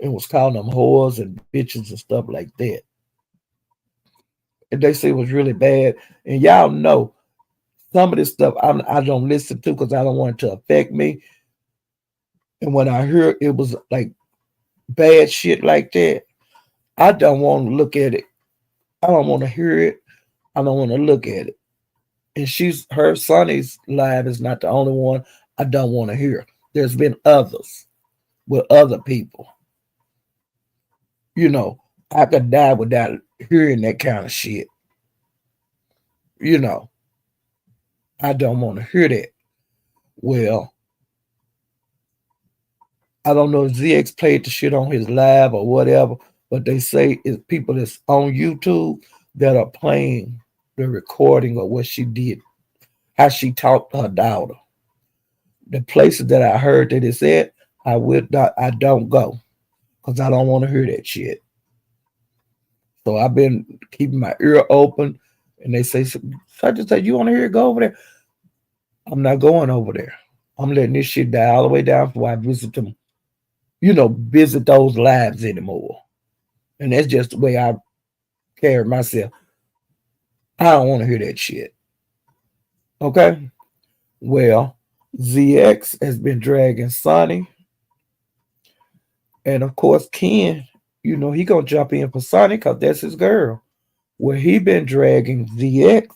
A: and was calling them whores and bitches and stuff like that. And they say it was really bad. And y'all know some of this stuff I don't listen to because I don't want it to affect me. And when I hear it was like bad shit like that, I don't want to look at it. I don't want to hear it. I don't want to look at it. And her Sonny's live is not the only one I don't want to hear. There's been others with other people. You know, I could die without hearing that kind of shit. You know, I don't want to hear that. Well, I don't know if ZX played the shit on his live or whatever, but they say it's people that's on YouTube that are playing the recording of what she did, how she talked to her daughter. The places that I heard that it's at, I don't go because I don't want to hear that shit. So I've been keeping my ear open, and they say, such and such, you want to hear it? Go over there. I'm not going over there. I'm letting this shit die all the way down before I visit them, visit those lives anymore. And that's just the way I carry myself. I don't want to hear that shit. Okay? Well, ZX has been dragging Sonny. And of course, Ken, he gonna jump in for Sonny because that's his girl. Well, he been dragging ZX.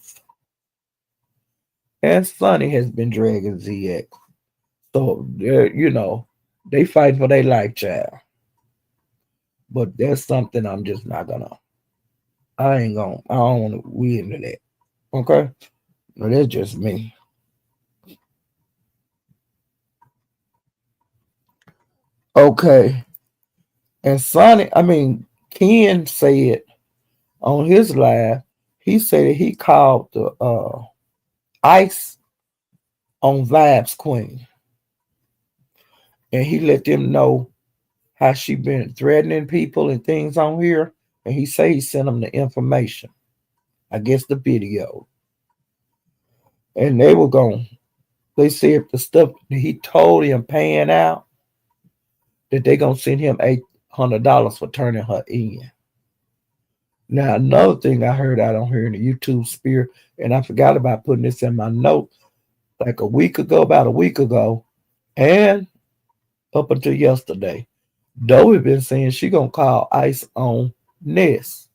A: And Sonny has been dragging ZX. So they fight for their life, child. But that's something I'm just not gonna. I don't want to we into that. Okay? No, that's just me. Okay. And Ken said on his live, he said he called the ICE on Vibes Queen. And he let them know how she been threatening people and things on here. And he say he sent them the information. I guess the video. And they said the stuff that he told him paying out, that they gonna send him $800 for turning her in. Now, another thing I heard out on here in the YouTube sphere, and I forgot about putting this in my notes, like about a week ago, and up until yesterday, Dovey been saying she gonna call ICE on Ness.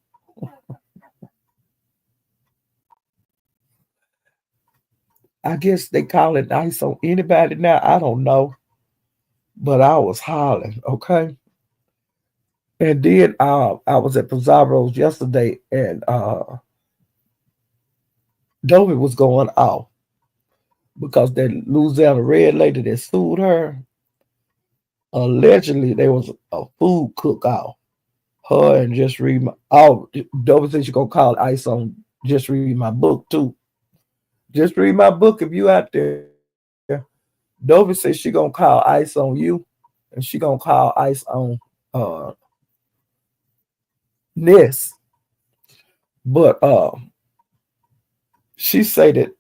A: I guess they call it ICE on anybody now. I don't know, but I was hollering, okay. And then I was at Pizarro's yesterday, and Dovey was going off. because that Louisiana red lady that sued her, allegedly there was a food cook out. Her and just read my oh Dover said she gonna call Ice on just read my book too. Just read my book if you out there. Dover said she gonna call Ice on you and she gonna call Ice on uh Ness. But she say that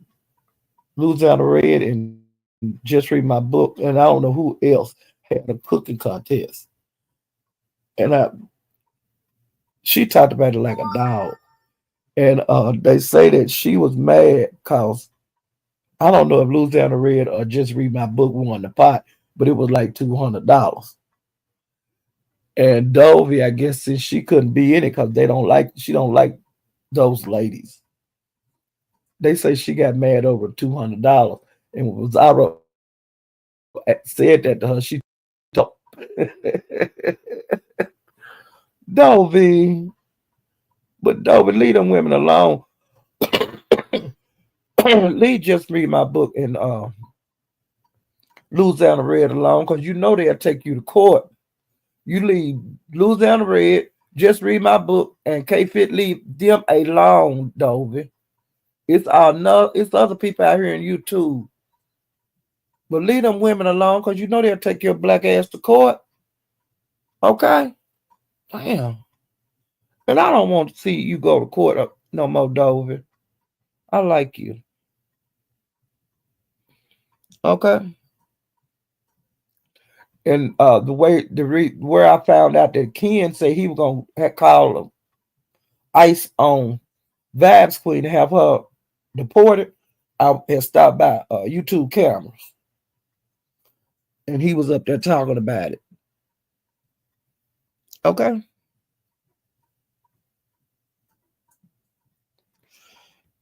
A: Louisiana Red and just read my book, and I don't know who else had a cooking contest. And she talked about it like a dog. And they say that she was mad because I don't know if Louisiana Red or just read my book won the pot, but it was like $200. And Dovey, I guess since she couldn't be in it because she don't like those ladies. They say she got mad over $200, and when Pizarro said that to her, she told Dovey, but Dovey, leave them women alone. Leave just read my book and Louisiana Red alone because you know they'll take you to court. You leave Louisiana Red, just read my book, and K Fit leave them alone, Dovey. It's all no, it's other people out here in YouTube. But leave them women alone because you know they'll take your black ass to court. Okay? Damn. And I don't want to see you go to court no more, Dovey. I like you. Okay? And where I found out that Ken said he was gonna call Ice on Vibes Queen to have her deported, I had stopped by YouTube cameras, and he was up there talking about it. Okay,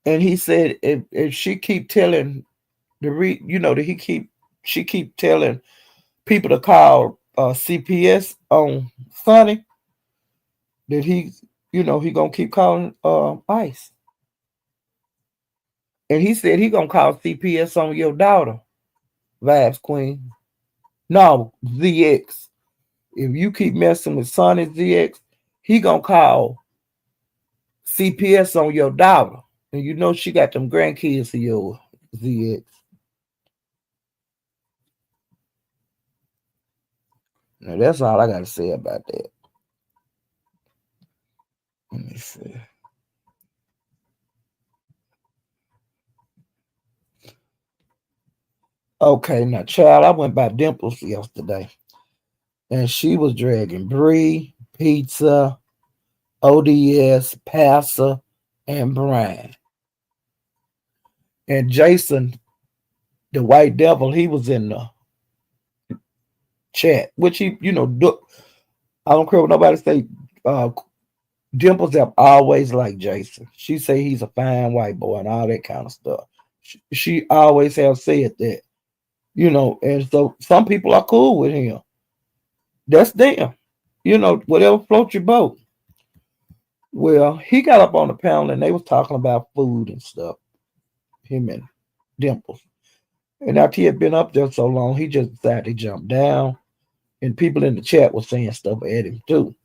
A: and he said if she keep telling that she keep telling people to call CPS on Sunny, that he gonna keep calling Ice, and he said he gonna call CPS on your daughter, Vibes Queen. No, ZX. If you keep messing with Sonny ZX, he gonna call CPS on your daughter. And you know she got them grandkids of your ZX. Now that's all I gotta say about that. Let me see. Okay, now child, I went by Dimples yesterday. And she was dragging Bree, Pizza, ODS, Passer, and Brian. And Jason, the white devil, he was in the chat, which I don't care what nobody say. Uh, Dimples have always liked Jason. She say he's a fine white boy and all that kind of stuff. She always have said that, and so some people are cool with him. That's them. Whatever floats your boat. Well, he got up on the panel and they was talking about food and stuff. Him and Dimples. And after he had been up there so long, he just decided to jump down. And people in the chat were saying stuff at him too.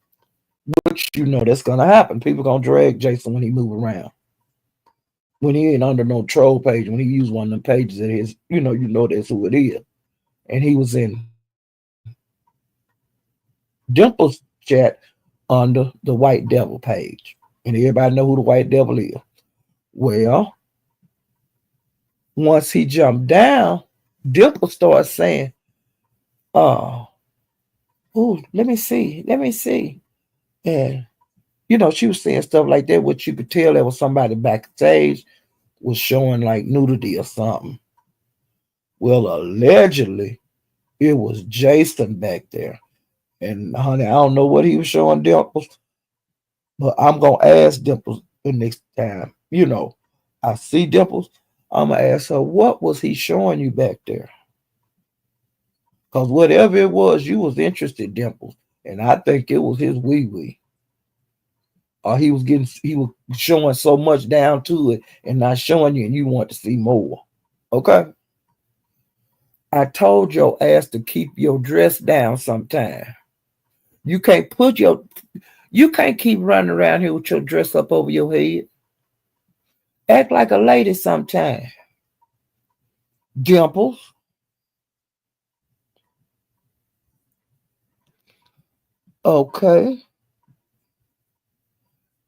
A: Which that's gonna happen. People gonna drag Jason when he move around. When he ain't under no troll page, when he use one of them pages that his, that's who it is. And he was in Dimple's chat under the White Devil page. And everybody know who the White Devil is. Well, once he jumped down, Dimple started saying, oh, let me see. And, she was saying stuff like that, which you could tell there was somebody backstage was showing like nudity or something. Well, allegedly, it was Jason back there. And honey, I don't know what he was showing Dimples, but I'm gonna ask Dimples the next time. I see Dimples, I'm gonna ask her, what was he showing you back there? Because whatever it was, you was interested, Dimples. And I think it was his wee wee. Or he was showing so much down to it and not showing you and you want to see more. Okay? I told your ass to keep your dress down sometime. You can't put your you can't keep running around here with your dress up over your head. Act like a lady sometime. Dimples. Okay.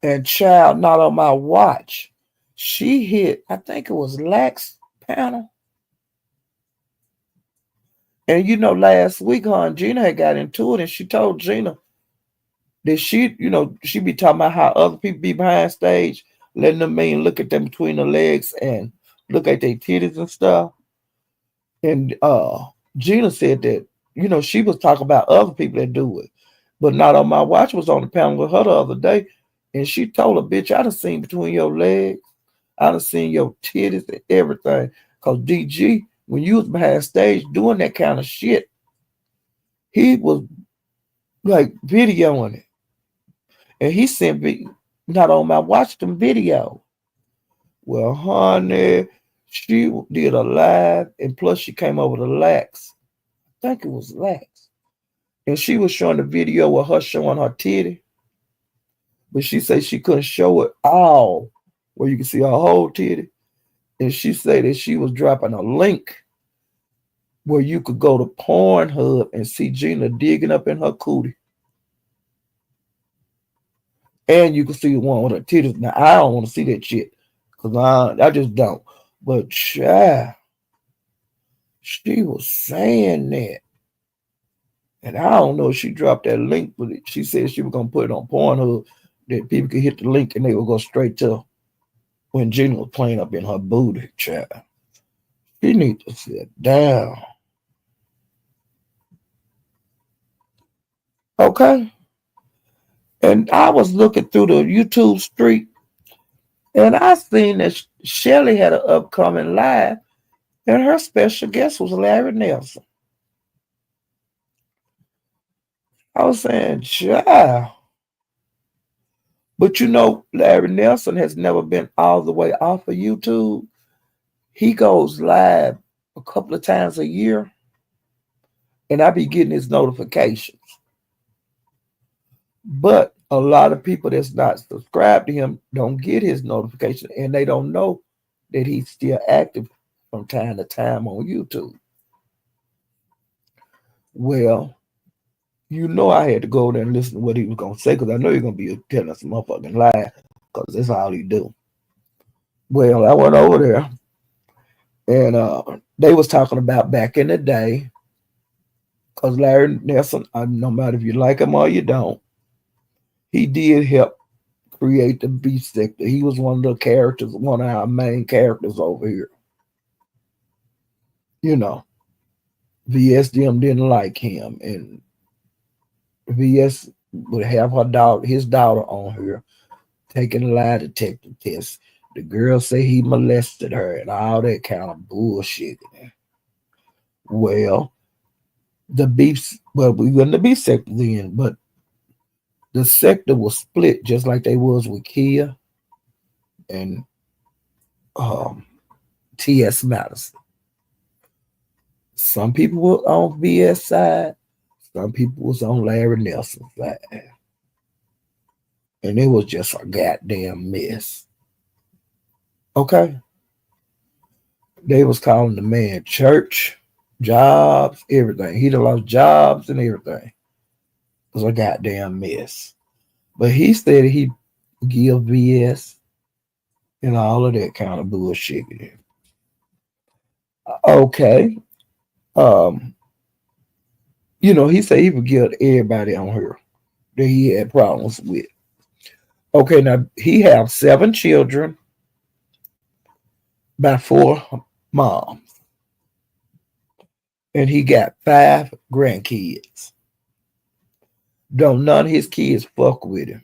A: And child, not on my watch. She hit, I think it was Lax panel. And last week, her and Gina had got into it, and she told Gina that she be talking about how other people be behind stage, letting them men look at them between the legs and look at their titties and stuff. And Gina said that, she was talking about other people that do it. But not on my watch. Was on the panel with her the other day, and she told her, bitch, I done seen between your legs. I done seen your titties and everything. Cause DG, when you was behind stage doing that kind of shit, he was like videoing it. And he sent me not on my watch them video. Well, honey, she did a live, and plus she came over to Lax. I think it was Lax. And she was showing the video of her showing her titty. But she said she couldn't show it all where you can see her whole titty. And she said that she was dropping a link where you could go to Pornhub and see Gina digging up in her cootie. And you can see the one with her titties. Now, I don't want to see that shit because I just don't. But, child, she was saying that. And I don't know if she dropped that link, but she said she was going to put it on Pornhub that people could hit the link and they would go straight to when Gina was playing up in her booty, child. She need to sit down. Okay? And I was looking through the YouTube street and I seen that Shelly had an upcoming live and her special guest was Larry Nelson. I was saying, child. But Larry Nelson has never been all the way off of YouTube. He goes live a couple of times a year and I be getting his notifications. But a lot of people that's not subscribed to him don't get his notification and they don't know that he's still active from time to time on YouTube. Well, I had to go there and listen to what he was going to say because I know he's going to be telling some motherfucking lie because that's all he do. Well, I went over there and they was talking about back in the day because Larry Nelson, no matter if you like him or you don't, he did help create the beef sector. He was one of the characters, one of our main characters over here. VSDM didn't like him, and VS would have his daughter on here taking a lie detector test. The girl say he molested her and all that kind of bullshit. Well, we wasn't the beef sector then, but the sector was split just like they was with Kia and T.S. Madison. Some people were on VS side, some people was on Larry Nelson's side. And it was just a goddamn mess. Okay? They was calling the man church, jobs, everything. He done lost jobs and everything. It was a goddamn mess. But he said he give VS and all of that kind of bullshit. Okay. He said he forgave everybody on her that he had problems with. Okay, now he have 7 children by 4 moms. And he got 5 grandkids. Don't none of his kids fuck with him.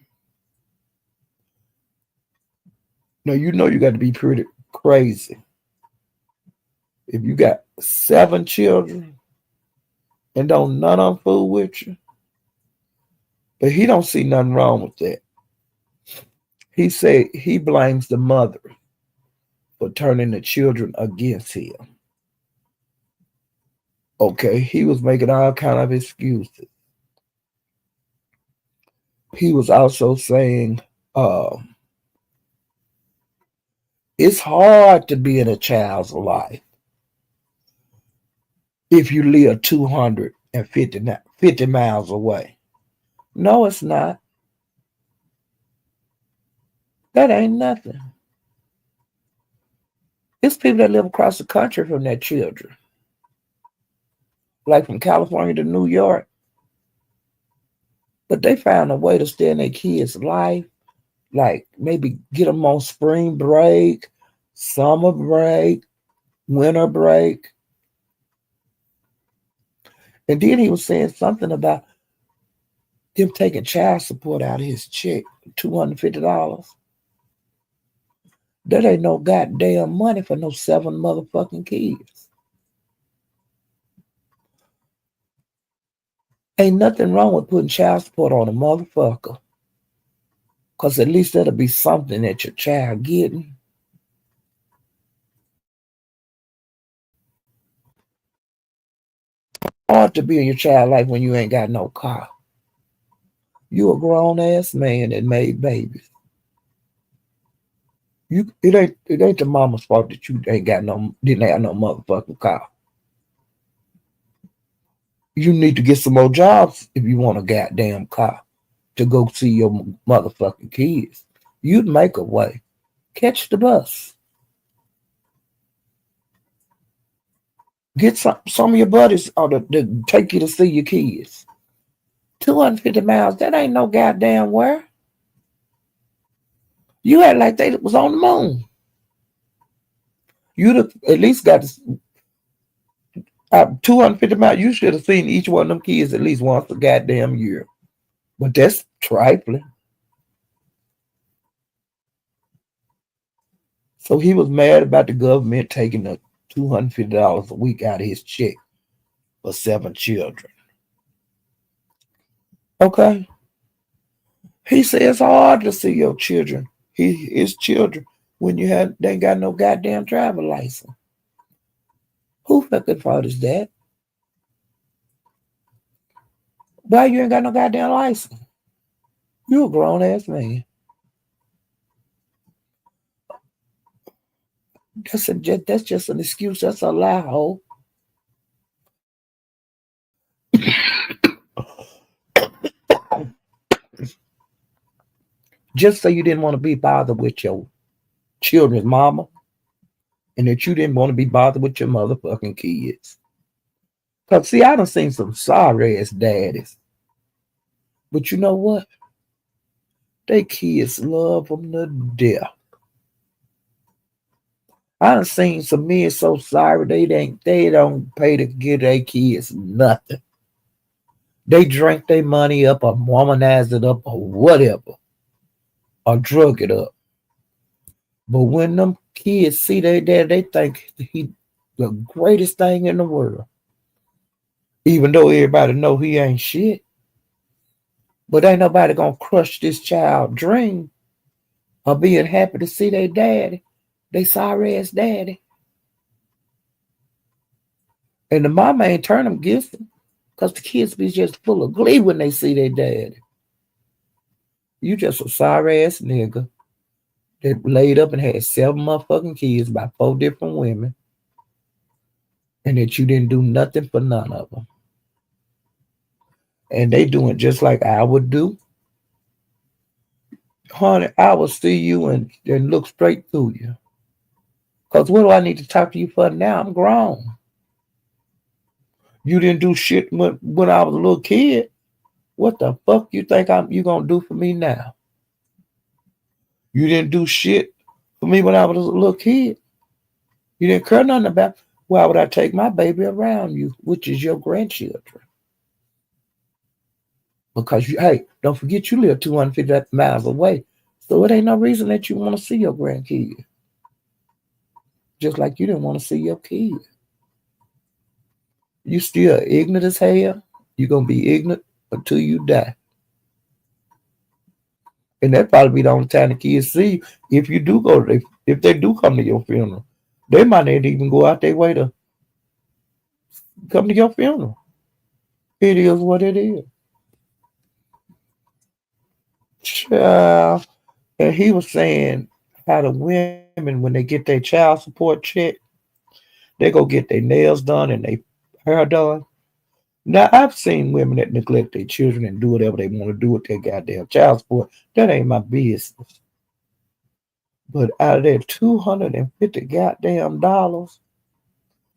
A: Now you got to be pretty crazy. If you got 7 children and don't none of them fool with you. But he don't see nothing wrong with that. He said he blames the mother for turning the children against him. Okay, he was making all kind of excuses. He was also saying, uh, it's hard to be in a child's life if you live 250 miles away. No, it's not. That ain't nothing. It's people that live across the country from their children, like from California to New York, but they found a way to stay in their kids' life, like maybe get them on spring break, summer break, winter break. And then he was saying something about them taking child support out of his check, $250. That ain't no goddamn money for no 7 motherfucking kids. Ain't nothing wrong with putting child support on a motherfucker. Cause at least that'll be something that your child getting. Hard to be in your child life when you ain't got no car. You a grown ass man that made babies. It ain't the mama's fault that you didn't have no motherfucking car. You need to get some more jobs if you want a goddamn car to go see your motherfucking kids. You'd make a way. Catch the bus. Get some of your buddies to take you to see your kids. 250 miles, that ain't no goddamn where. You had like they was on the moon. You'd have at least got 250 miles. You should have seen each one of them kids at least once a goddamn year. But that's trifling. So he was mad about the government taking the $250 a week out of his check for 7 children. Okay. He said it's hard to see your children, his children, when they ain't got no goddamn driver license. Who fucking fault is that? Why you ain't got no goddamn license? You a grown ass man. That's just an excuse. That's a lie, ho. Just so you didn't want to be bothered with your children's mama, and that you didn't want to be bothered with your motherfucking kids. Cause see, I done seen some sorry ass daddies, but you know what? They kids love them to death. I done seen some men so sorry they don't pay to give their kids nothing. They drink their money up or womanize it up or whatever, or drug it up. But when them kids see their dad, they think he the greatest thing in the world. Even though everybody know he ain't shit. But ain't nobody gonna crush this child dream of being happy to see their daddy, they sorry ass daddy. And the mama ain't turn them against them. Cause the kids be just full of glee when they see their daddy. You just a sorry ass nigga that laid up and had 7 motherfucking kids by 4 different women, and that you didn't do nothing for none of them. And they doing just like I would do. Honey, I will see you and look straight through you. Because what do I need to talk to you for now? I'm grown. You didn't do shit when I was a little kid. What the fuck you think you gonna do for me now? You didn't do shit for me when I was a little kid. You didn't care nothing about why would I take my baby around you, which is your grandchildren. Because hey, don't forget you live 250 miles away. So it ain't no reason that you want to see your grandkid. Just like you didn't want to see your kid. You still ignorant as hell. You're gonna be ignorant until you die. And that probably be the only time the kids see you. If you do if they do come to your funeral, they might not even go out their way to come to your funeral. It is what it is. Child. And he was saying how the women, when they get their child support check, they go get their nails done and their hair done. Now, I've seen women that neglect their children and do whatever they want to do with their goddamn child support. That ain't my business. But out of that 250 goddamn dollars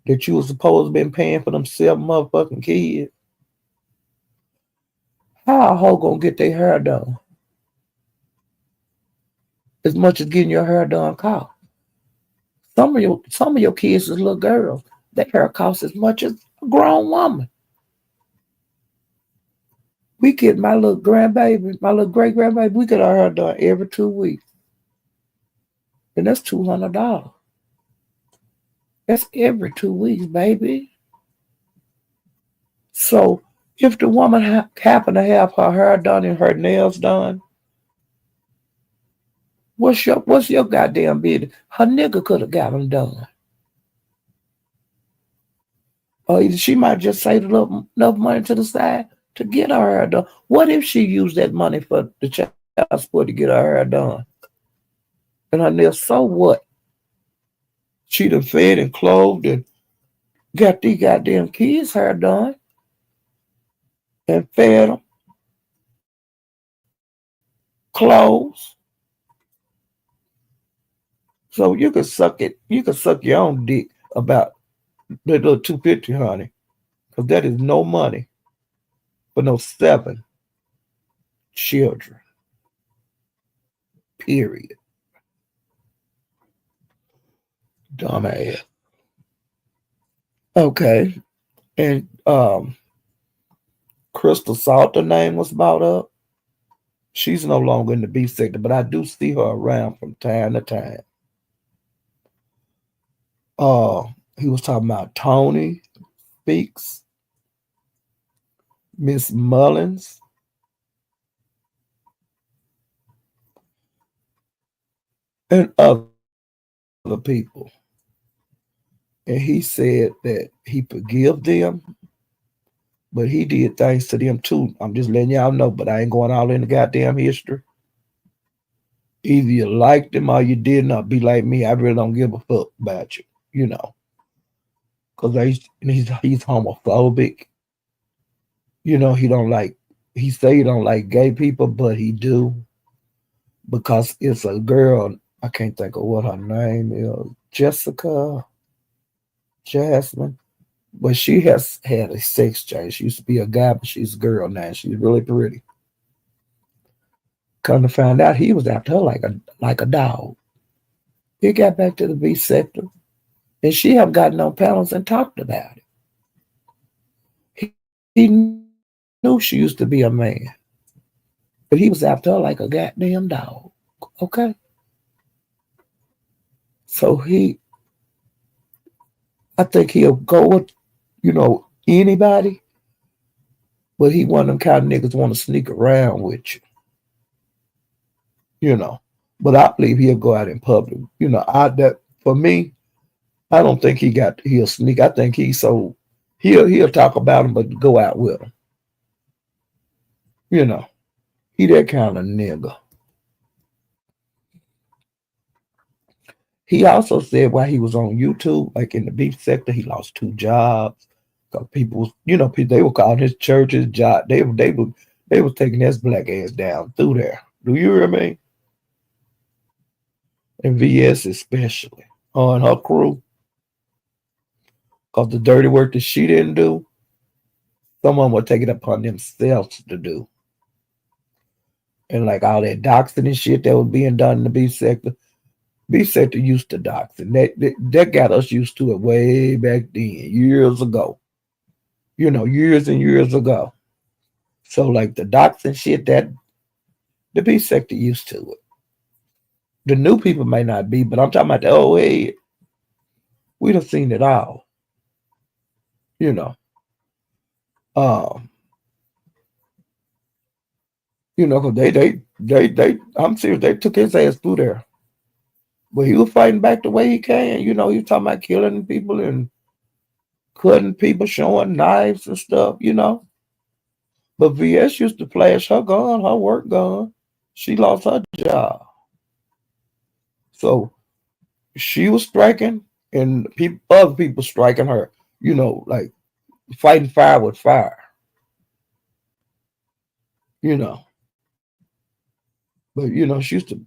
A: that you was supposed to been paying for them 7 motherfucking kids, how a hoe gonna get their hair done as much as getting your hair done cost? Some of your kids is little girls. Their hair costs as much as a grown woman. We get my little grandbaby, my little great grandbaby, we get our hair done every 2 weeks. And that's $200. That's every 2 weeks, baby. So if the woman happen to have her hair done and her nails done, what's your goddamn business? Her nigga could have got them done. Or she might just save enough money to the side to get her hair done. What if she used that money for the child support to get her hair done? And her nails, so what? She done fed and clothed and got these goddamn kids' hair done and fed them clothes. So you can suck it. You can suck your own dick about that little 250, honey, because that is no money for no 7 children. Period. Dumbass. Okay, and Crystal Salter name was brought up. She's no longer in the B sector, but I do see her around from time to time. He was talking about Tony Speaks, Miss Mullins, and other people. And he said that he forgive them, but he did things to them too. I'm just letting y'all know, but I ain't going all in the goddamn history. Either you liked him or you did not. Be like me, I really don't give a fuck about you, because he's homophobic. He don't like. He say he don't like gay people, but he do because it's a girl. I can't think of what her name is. Jessica, Jasmine. But she has had a sex change. She used to be a guy, but she's a girl now. She's really pretty. Come to find out, he was after her like a dog. He got back to the B sector, and she have gotten on panels and talked about it. He knew she used to be a man, but he was after her like a goddamn dog. Okay, so I think he'll go with anybody, but he one of them kind of niggas want to sneak around with you, But I believe he'll go out in public. I that for me, I don't think he'll sneak. I think he'll talk about him, but go out with him. You know, he that kind of nigga. He also said while he was on YouTube, like in the beef sector, he lost 2 jobs because they were calling his church's job. They were taking his black ass down through there. Do you hear me? And VS especially on her crew, because the dirty work that she didn't do, someone would take it upon themselves to do. And like all that doxing and shit that was being done in the beef sector. Beef sector used to doxing. That got us used to it way back then, years ago. Years and years ago. So like the doxing shit, that the beef sector used to it. The new people may not be, but I'm talking about the old head. We done seen it all. You know. Um, cause they I'm serious, they took his ass through there. But he was fighting back the way he can. He was talking about killing people and cutting people, showing knives and stuff. But VS used to flash her gun, her work gun. She lost her job. So she was striking and other people striking her, like fighting fire with fire, you know. But she used to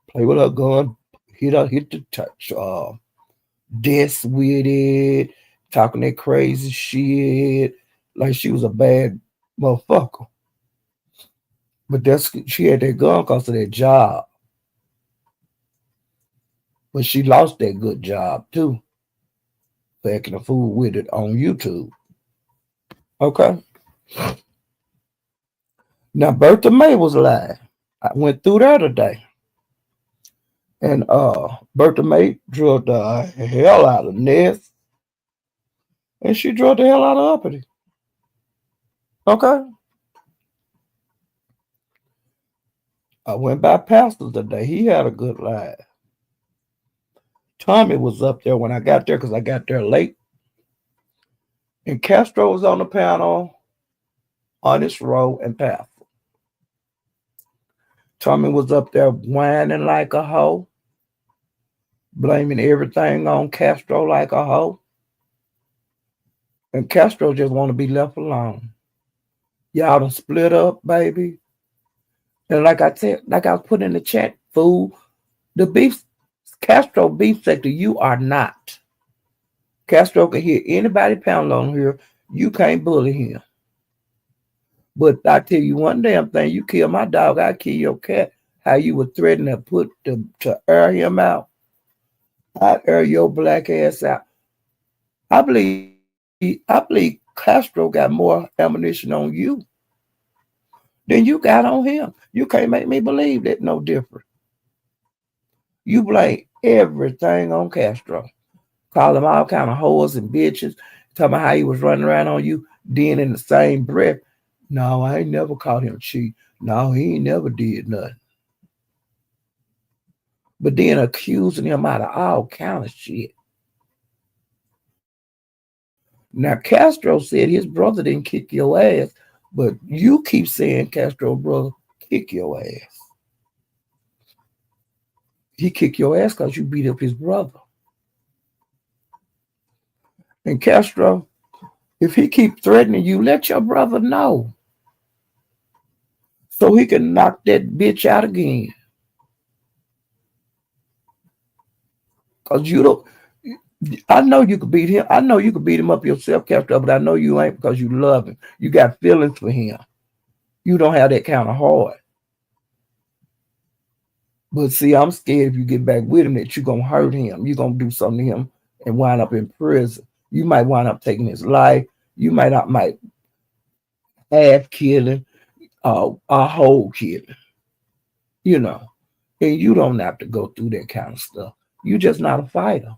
A: play with her gun, hit the touch desk with it, talking that crazy shit, like she was a bad motherfucker. But she had that gun because of that job. But she lost that good job too, for acting a fool with it on YouTube. Okay. Now Bertha May was alive. I went through there today. And Bertha May drilled the hell out of Ness. And she drilled the hell out of Uppity. Okay. I went by Pastor today. He had a good live. Tommy was up there when I got there because I got there late. And Castro was on the panel, Honest Row, and Pastor. Tommy was up there whining like a hoe, blaming everything on Castro like a hoe. And Castro just want to be left alone. Y'all done split up, baby. And like I said, like I was putting in the chat, fool, the beef, Castro beef sector, you are not. Castro can hear anybody pound on here. You can't bully him. But I tell you one damn thing, you kill my dog, I kill your cat. How you were threatening to air him out. I'd air your black ass out. I believe Castro got more ammunition on you than you got on him. You can't make me believe that no different. You blame everything on Castro. Call him all kind of whores and bitches. Talking about how he was running around on you. Then in the same breath, no, I ain't never caught him cheat. No, he ain't never did nothing. But then accusing him out of all kind of shit. Now, Castro said his brother didn't kick your ass, but you keep saying Castro's brother kick your ass. He kicked your ass because you beat up his brother. And Castro, if he keep threatening you, let your brother know so he can knock that bitch out again. Because you don't, I know you could beat him. I know you could beat him up yourself, Castro, but I know you ain't because you love him. You got feelings for him. You don't have that kind of heart. But see, I'm scared if you get back with him that you're going to hurt him. You're going to do something to him and wind up in prison. You might wind up taking his life. You might half killing, a whole killing, And you don't have to go through that kind of stuff. You're just not a fighter.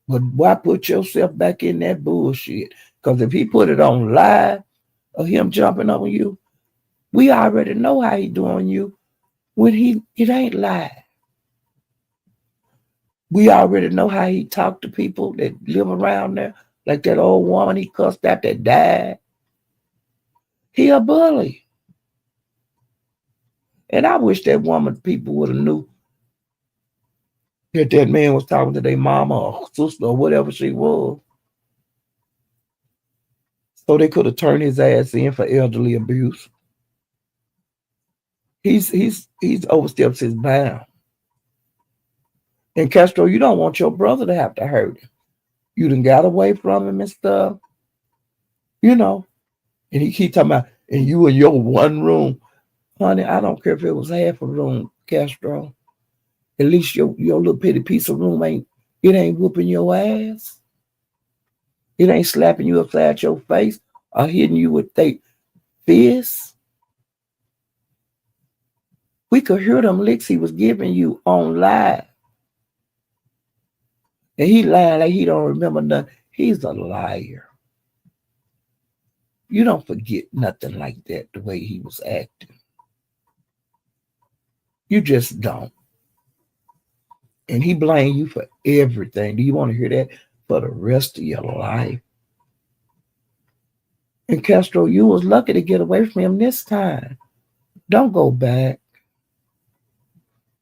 A: But why put yourself back in that bullshit? Because if he put it on live of him jumping on you, we already know how he doing you when it ain't live. We already know how he talked to people that live around there, like that old woman he cussed out that died. He a bully. And I wish that woman people would have knew that man was talking to their mama or sister or whatever she was. So they could have turned his ass in for elderly abuse. He's overstepped his bound. And Castro, you don't want your brother to have to hurt him. You done got away from him and stuff. And he keep talking about, and you in your one room. Honey, I don't care if it was half a room, Castro. At least your little petty piece of room ain't whooping your ass. It ain't slapping you upside your face or hitting you with their fists. We could hear them licks he was giving you on live. And he lying like he don't remember nothing. He's a liar. You don't forget nothing like that, the way he was acting. You just don't. And he blamed you for everything. Do you want to hear that? for the rest of your life. And Castro, you was lucky to get away from him this time. Don't go back.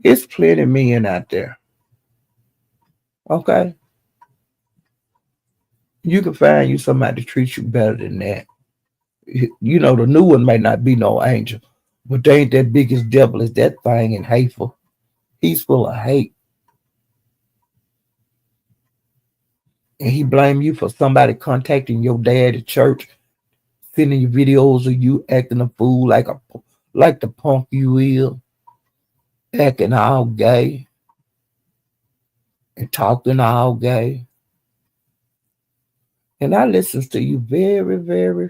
A: It's plenty of men out there. Okay? You can find you somebody to treat you better than that. You know, the new one may not be no angel, but they ain't that biggest devil as that thing and hateful. He's full of hate. And he blame you for somebody contacting your dad at church, sending you videos of you acting a fool like the punk you is, acting all gay and talking all gay. And I listens to you very, very,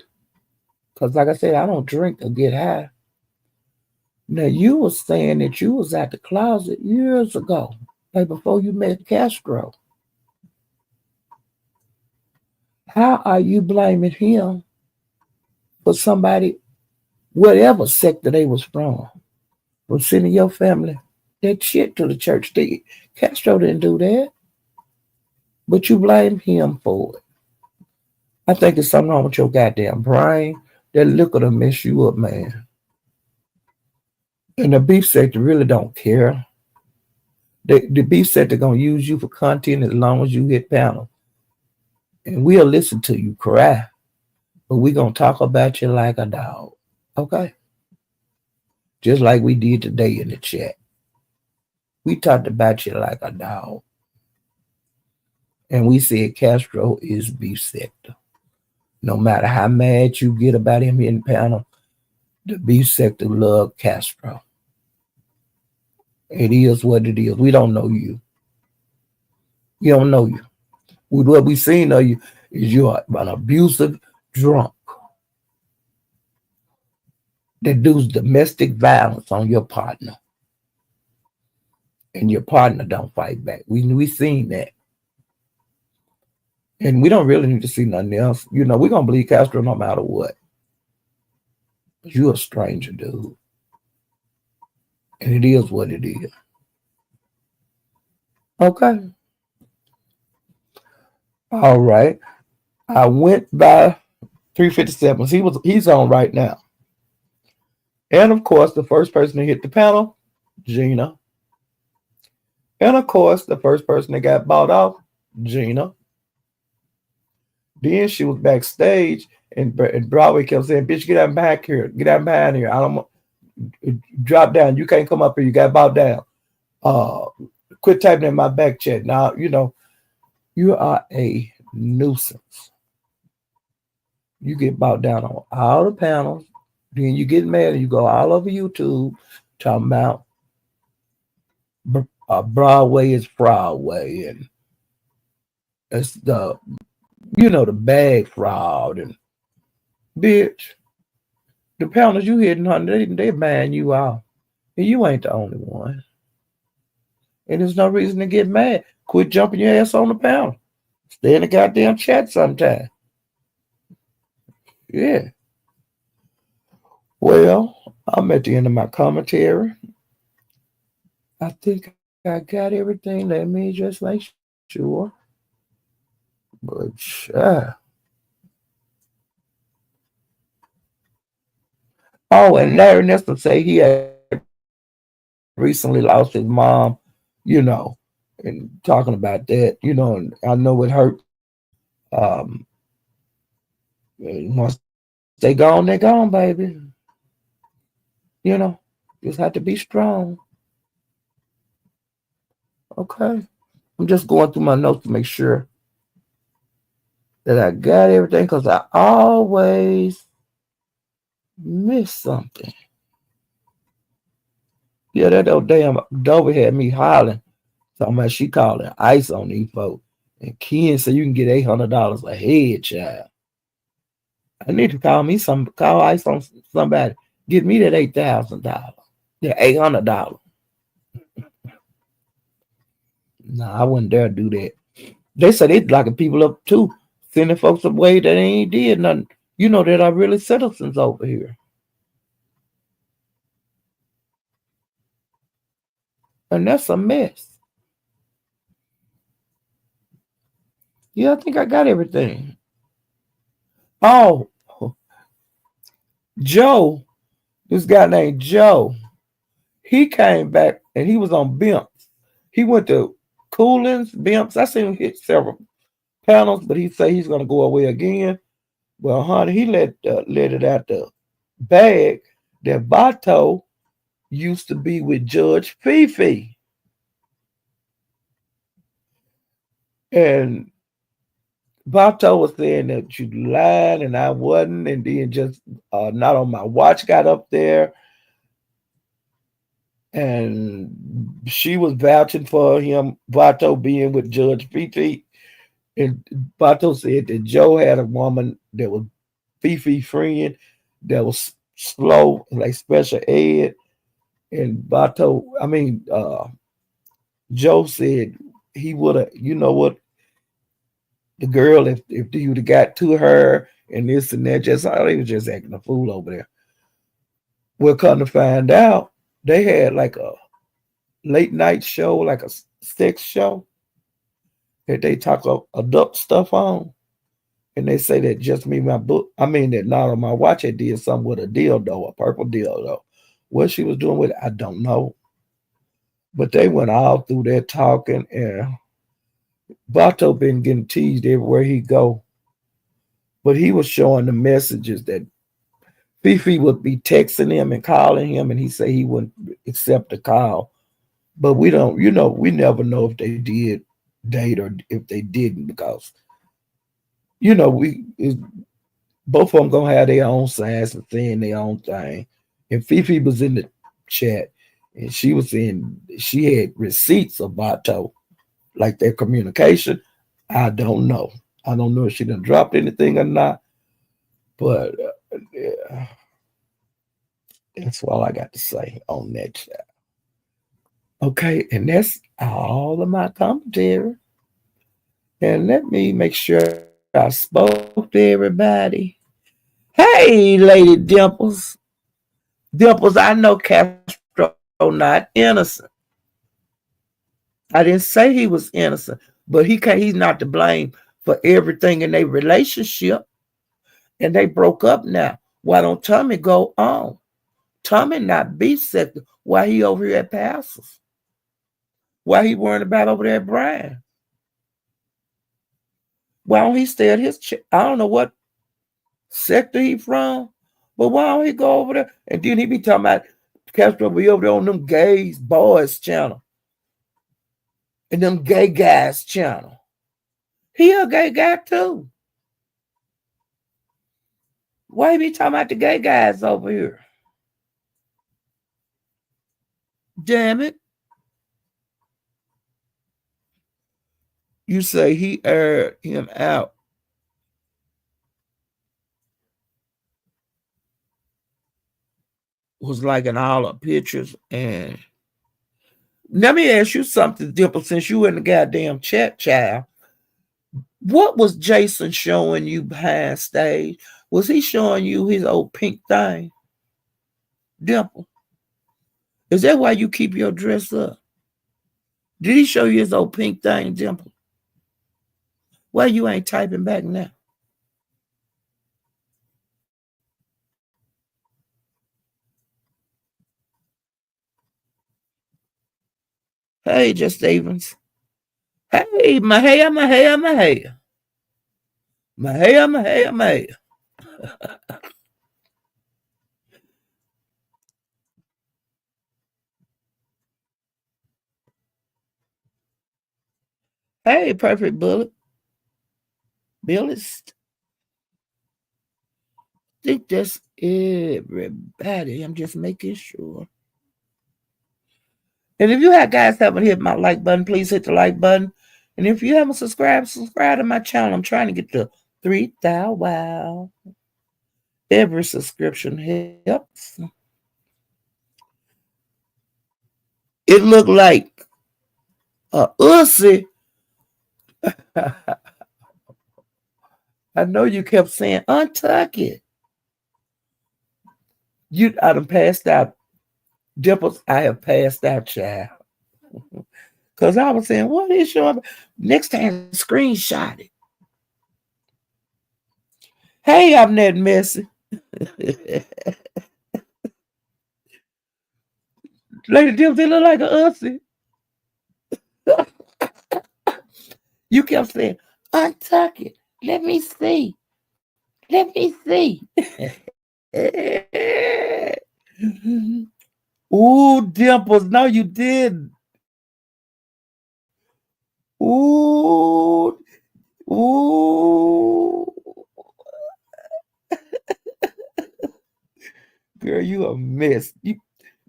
A: because like I said, I don't drink or get high. Now you was saying that you was at the closet years ago, like before you met Castro. How are you blaming him for somebody, whatever sector they was from, for sending your family that shit to the church? Castro didn't do that, but you blame him for it. I think it's something wrong with your goddamn brain. That liquor to mess you up, man. And the beef sector really don't care. The beef sector gonna use you for content as long as you hit panel. And we'll listen to you cry, but we gonna talk about you like a dog. Okay? Just like we did today in the chat. We talked about you like a dog. And we said Castro is beef sector. No matter how mad you get about him in panel, the beef sector love Castro. It is what it is. We don't know you. You don't know you. What we seen of you is you're an abusive drunk that does domestic violence on your partner. And your partner don't fight back. We seen that. And we don't really need to see nothing else. You know, we're going to believe Castro no matter what. You're a stranger, dude. And it is what it is. Okay. All right. I went by 357. He's on right now. And of course, the first person to hit the panel, Gina. And of course, the first person that got bought off, Gina. Then she was backstage, and Broadway kept saying, "Bitch, get out back here. Get out behind here. I don't drop down. You can't come up here. You got bought down. Quit typing in my back chat. Now, you know, you are a nuisance. You get bought down on all the panels. Then you get mad and you go all over YouTube talking about Broadway is Broadway, and it's the bag fraud, and bitch, the panels you hitting, honey, they buying you out, and you ain't the only one. And there's no reason to get mad. Quit jumping your ass on the panel. Stay in the goddamn chat sometime. Yeah. Well, I'm at the end of my commentary. I think I got everything. Let me just make sure. But oh, and Larry Nelson say he had recently lost his mom, and talking about that, and I know it hurt. Once they're gone, baby. Just have to be strong. Okay. I'm just going through my notes to make sure that I got everything, because I always miss something. Yeah, that old damn Dover had me hollering. Talking about she calling ice on these folks. And Ken said you can get $800 a head, child. I need to call ice on somebody. Give me that $8,000. Yeah, $800. Nah, I wouldn't dare do that. They said they'd locking people up too, sending folks away that ain't did nothing. That are really citizens over here. And that's a mess. Yeah, I think I got everything. Oh, Joe, this guy named Joe, he came back and he was on Bimps. He went to Coolins, Bimps. I seen him hit several panels, but he say he's gonna go away again. Well, honey, he let it out the bag that Bato used to be with Judge Fifi, and Bato was saying that you lied and I wasn't, and then just not on my watch got up there, and she was vouching for him, Bato being with Judge Fifi, and Bato said that Joe had a woman that was Fifi friend that was slow, like special ed, and Bato, Joe said he would have, you know what, the girl, if he would have got to her and this and that, just he was just acting a fool over there. Well, come to find out, they had like a late night show, like a sex show that they talk of adult stuff on. And they say that just me, my book, that not on my watch, it did something with a dildo, a purple dildo. What she was doing with it, I don't know. But they went all through there talking, and Bato been getting teased everywhere he go. But he was showing the messages that Fifi would be texting him and calling him, and he said he wouldn't accept the call. But we don't, we never know if they did date or if they didn't, because both of them gonna have their own sides and saying their own thing. And Fifi was in the chat, and she was saying she had receipts of Bato, like their communication. I don't know. I don't know if she done dropped anything or not, but yeah, that's all I got to say on that chat. Okay, and that's all of my commentary. And let me make sure I spoke to everybody. Hey, Lady Dimples. Dimples, I know Castro not innocent. I didn't say he was innocent, but he's not to blame for everything in their relationship. And they broke up now. Why don't Tommy go on? Tommy not bisexual. Why he over here at Pastors? Why he worrying about over there at Brian? Why don't he stay at his I don't know what sector he from, but why don't he go over there? And then he be talking about Castro be over there on them gays boys channel and them gay guys channel. He a gay guy too. Why he be talking about the gay guys over here? Damn it. You say he aired him out. Was liking all the pictures. And let me ask you something, Dimple, since you in the goddamn chat, child. What was Jason showing you behind stage? Was he showing you his old pink thing? Dimple, is that why you keep your dress up? Did he show you his old pink thing, Dimple? Why you ain't typing back now? Hey, Just Stevens. Hey, my hair, my hair, my hair. My hair, my hair, my hair. Hey, Perfect Bullet. Billis. I think that's everybody. I'm just making sure. And if you guys haven't hit my like button, please hit the like button. And if you haven't subscribed, subscribe to my channel. I'm trying to get to 3,000. Wow. Every subscription helps. It looked like Ussy. I know you kept saying, untuck it. I done passed out. Dimples, I have passed out, child. Because I was saying, what is showing? Next time, screenshot it. Hey, I'm that messy. Lady Dims, they look like a Ussy. You kept saying, untuck it. Let me see. Let me see. Ooh, Dimples. No, you did. Ooh. Ooh. Girl, you a mess.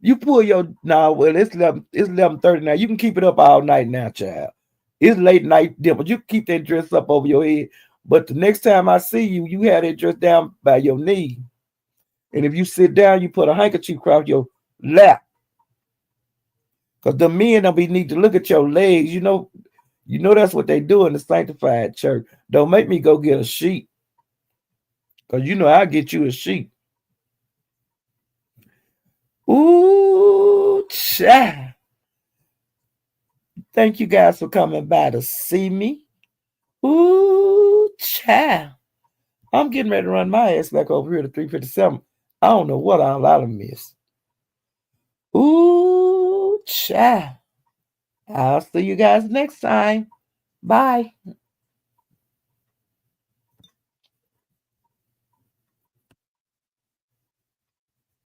A: You pull your well, it's 11:30 now. You can keep it up all night now, child. It's late night Dimples. You keep that dress up over your head. But the next time I see you, you have that dress down by your knee. And if you sit down, you put a handkerchief across your lap. Because the men don't be need to look at your legs. You know that's what they do in the sanctified church. Don't make me go get a sheet. Because I'll get you a sheet. Ooh, child. Thank you guys for coming by to see me. Ooh, child. I'm getting ready to run my ass back over here to 357. I don't know what all I'll miss. Ooh, child. I'll see you guys next time. Bye.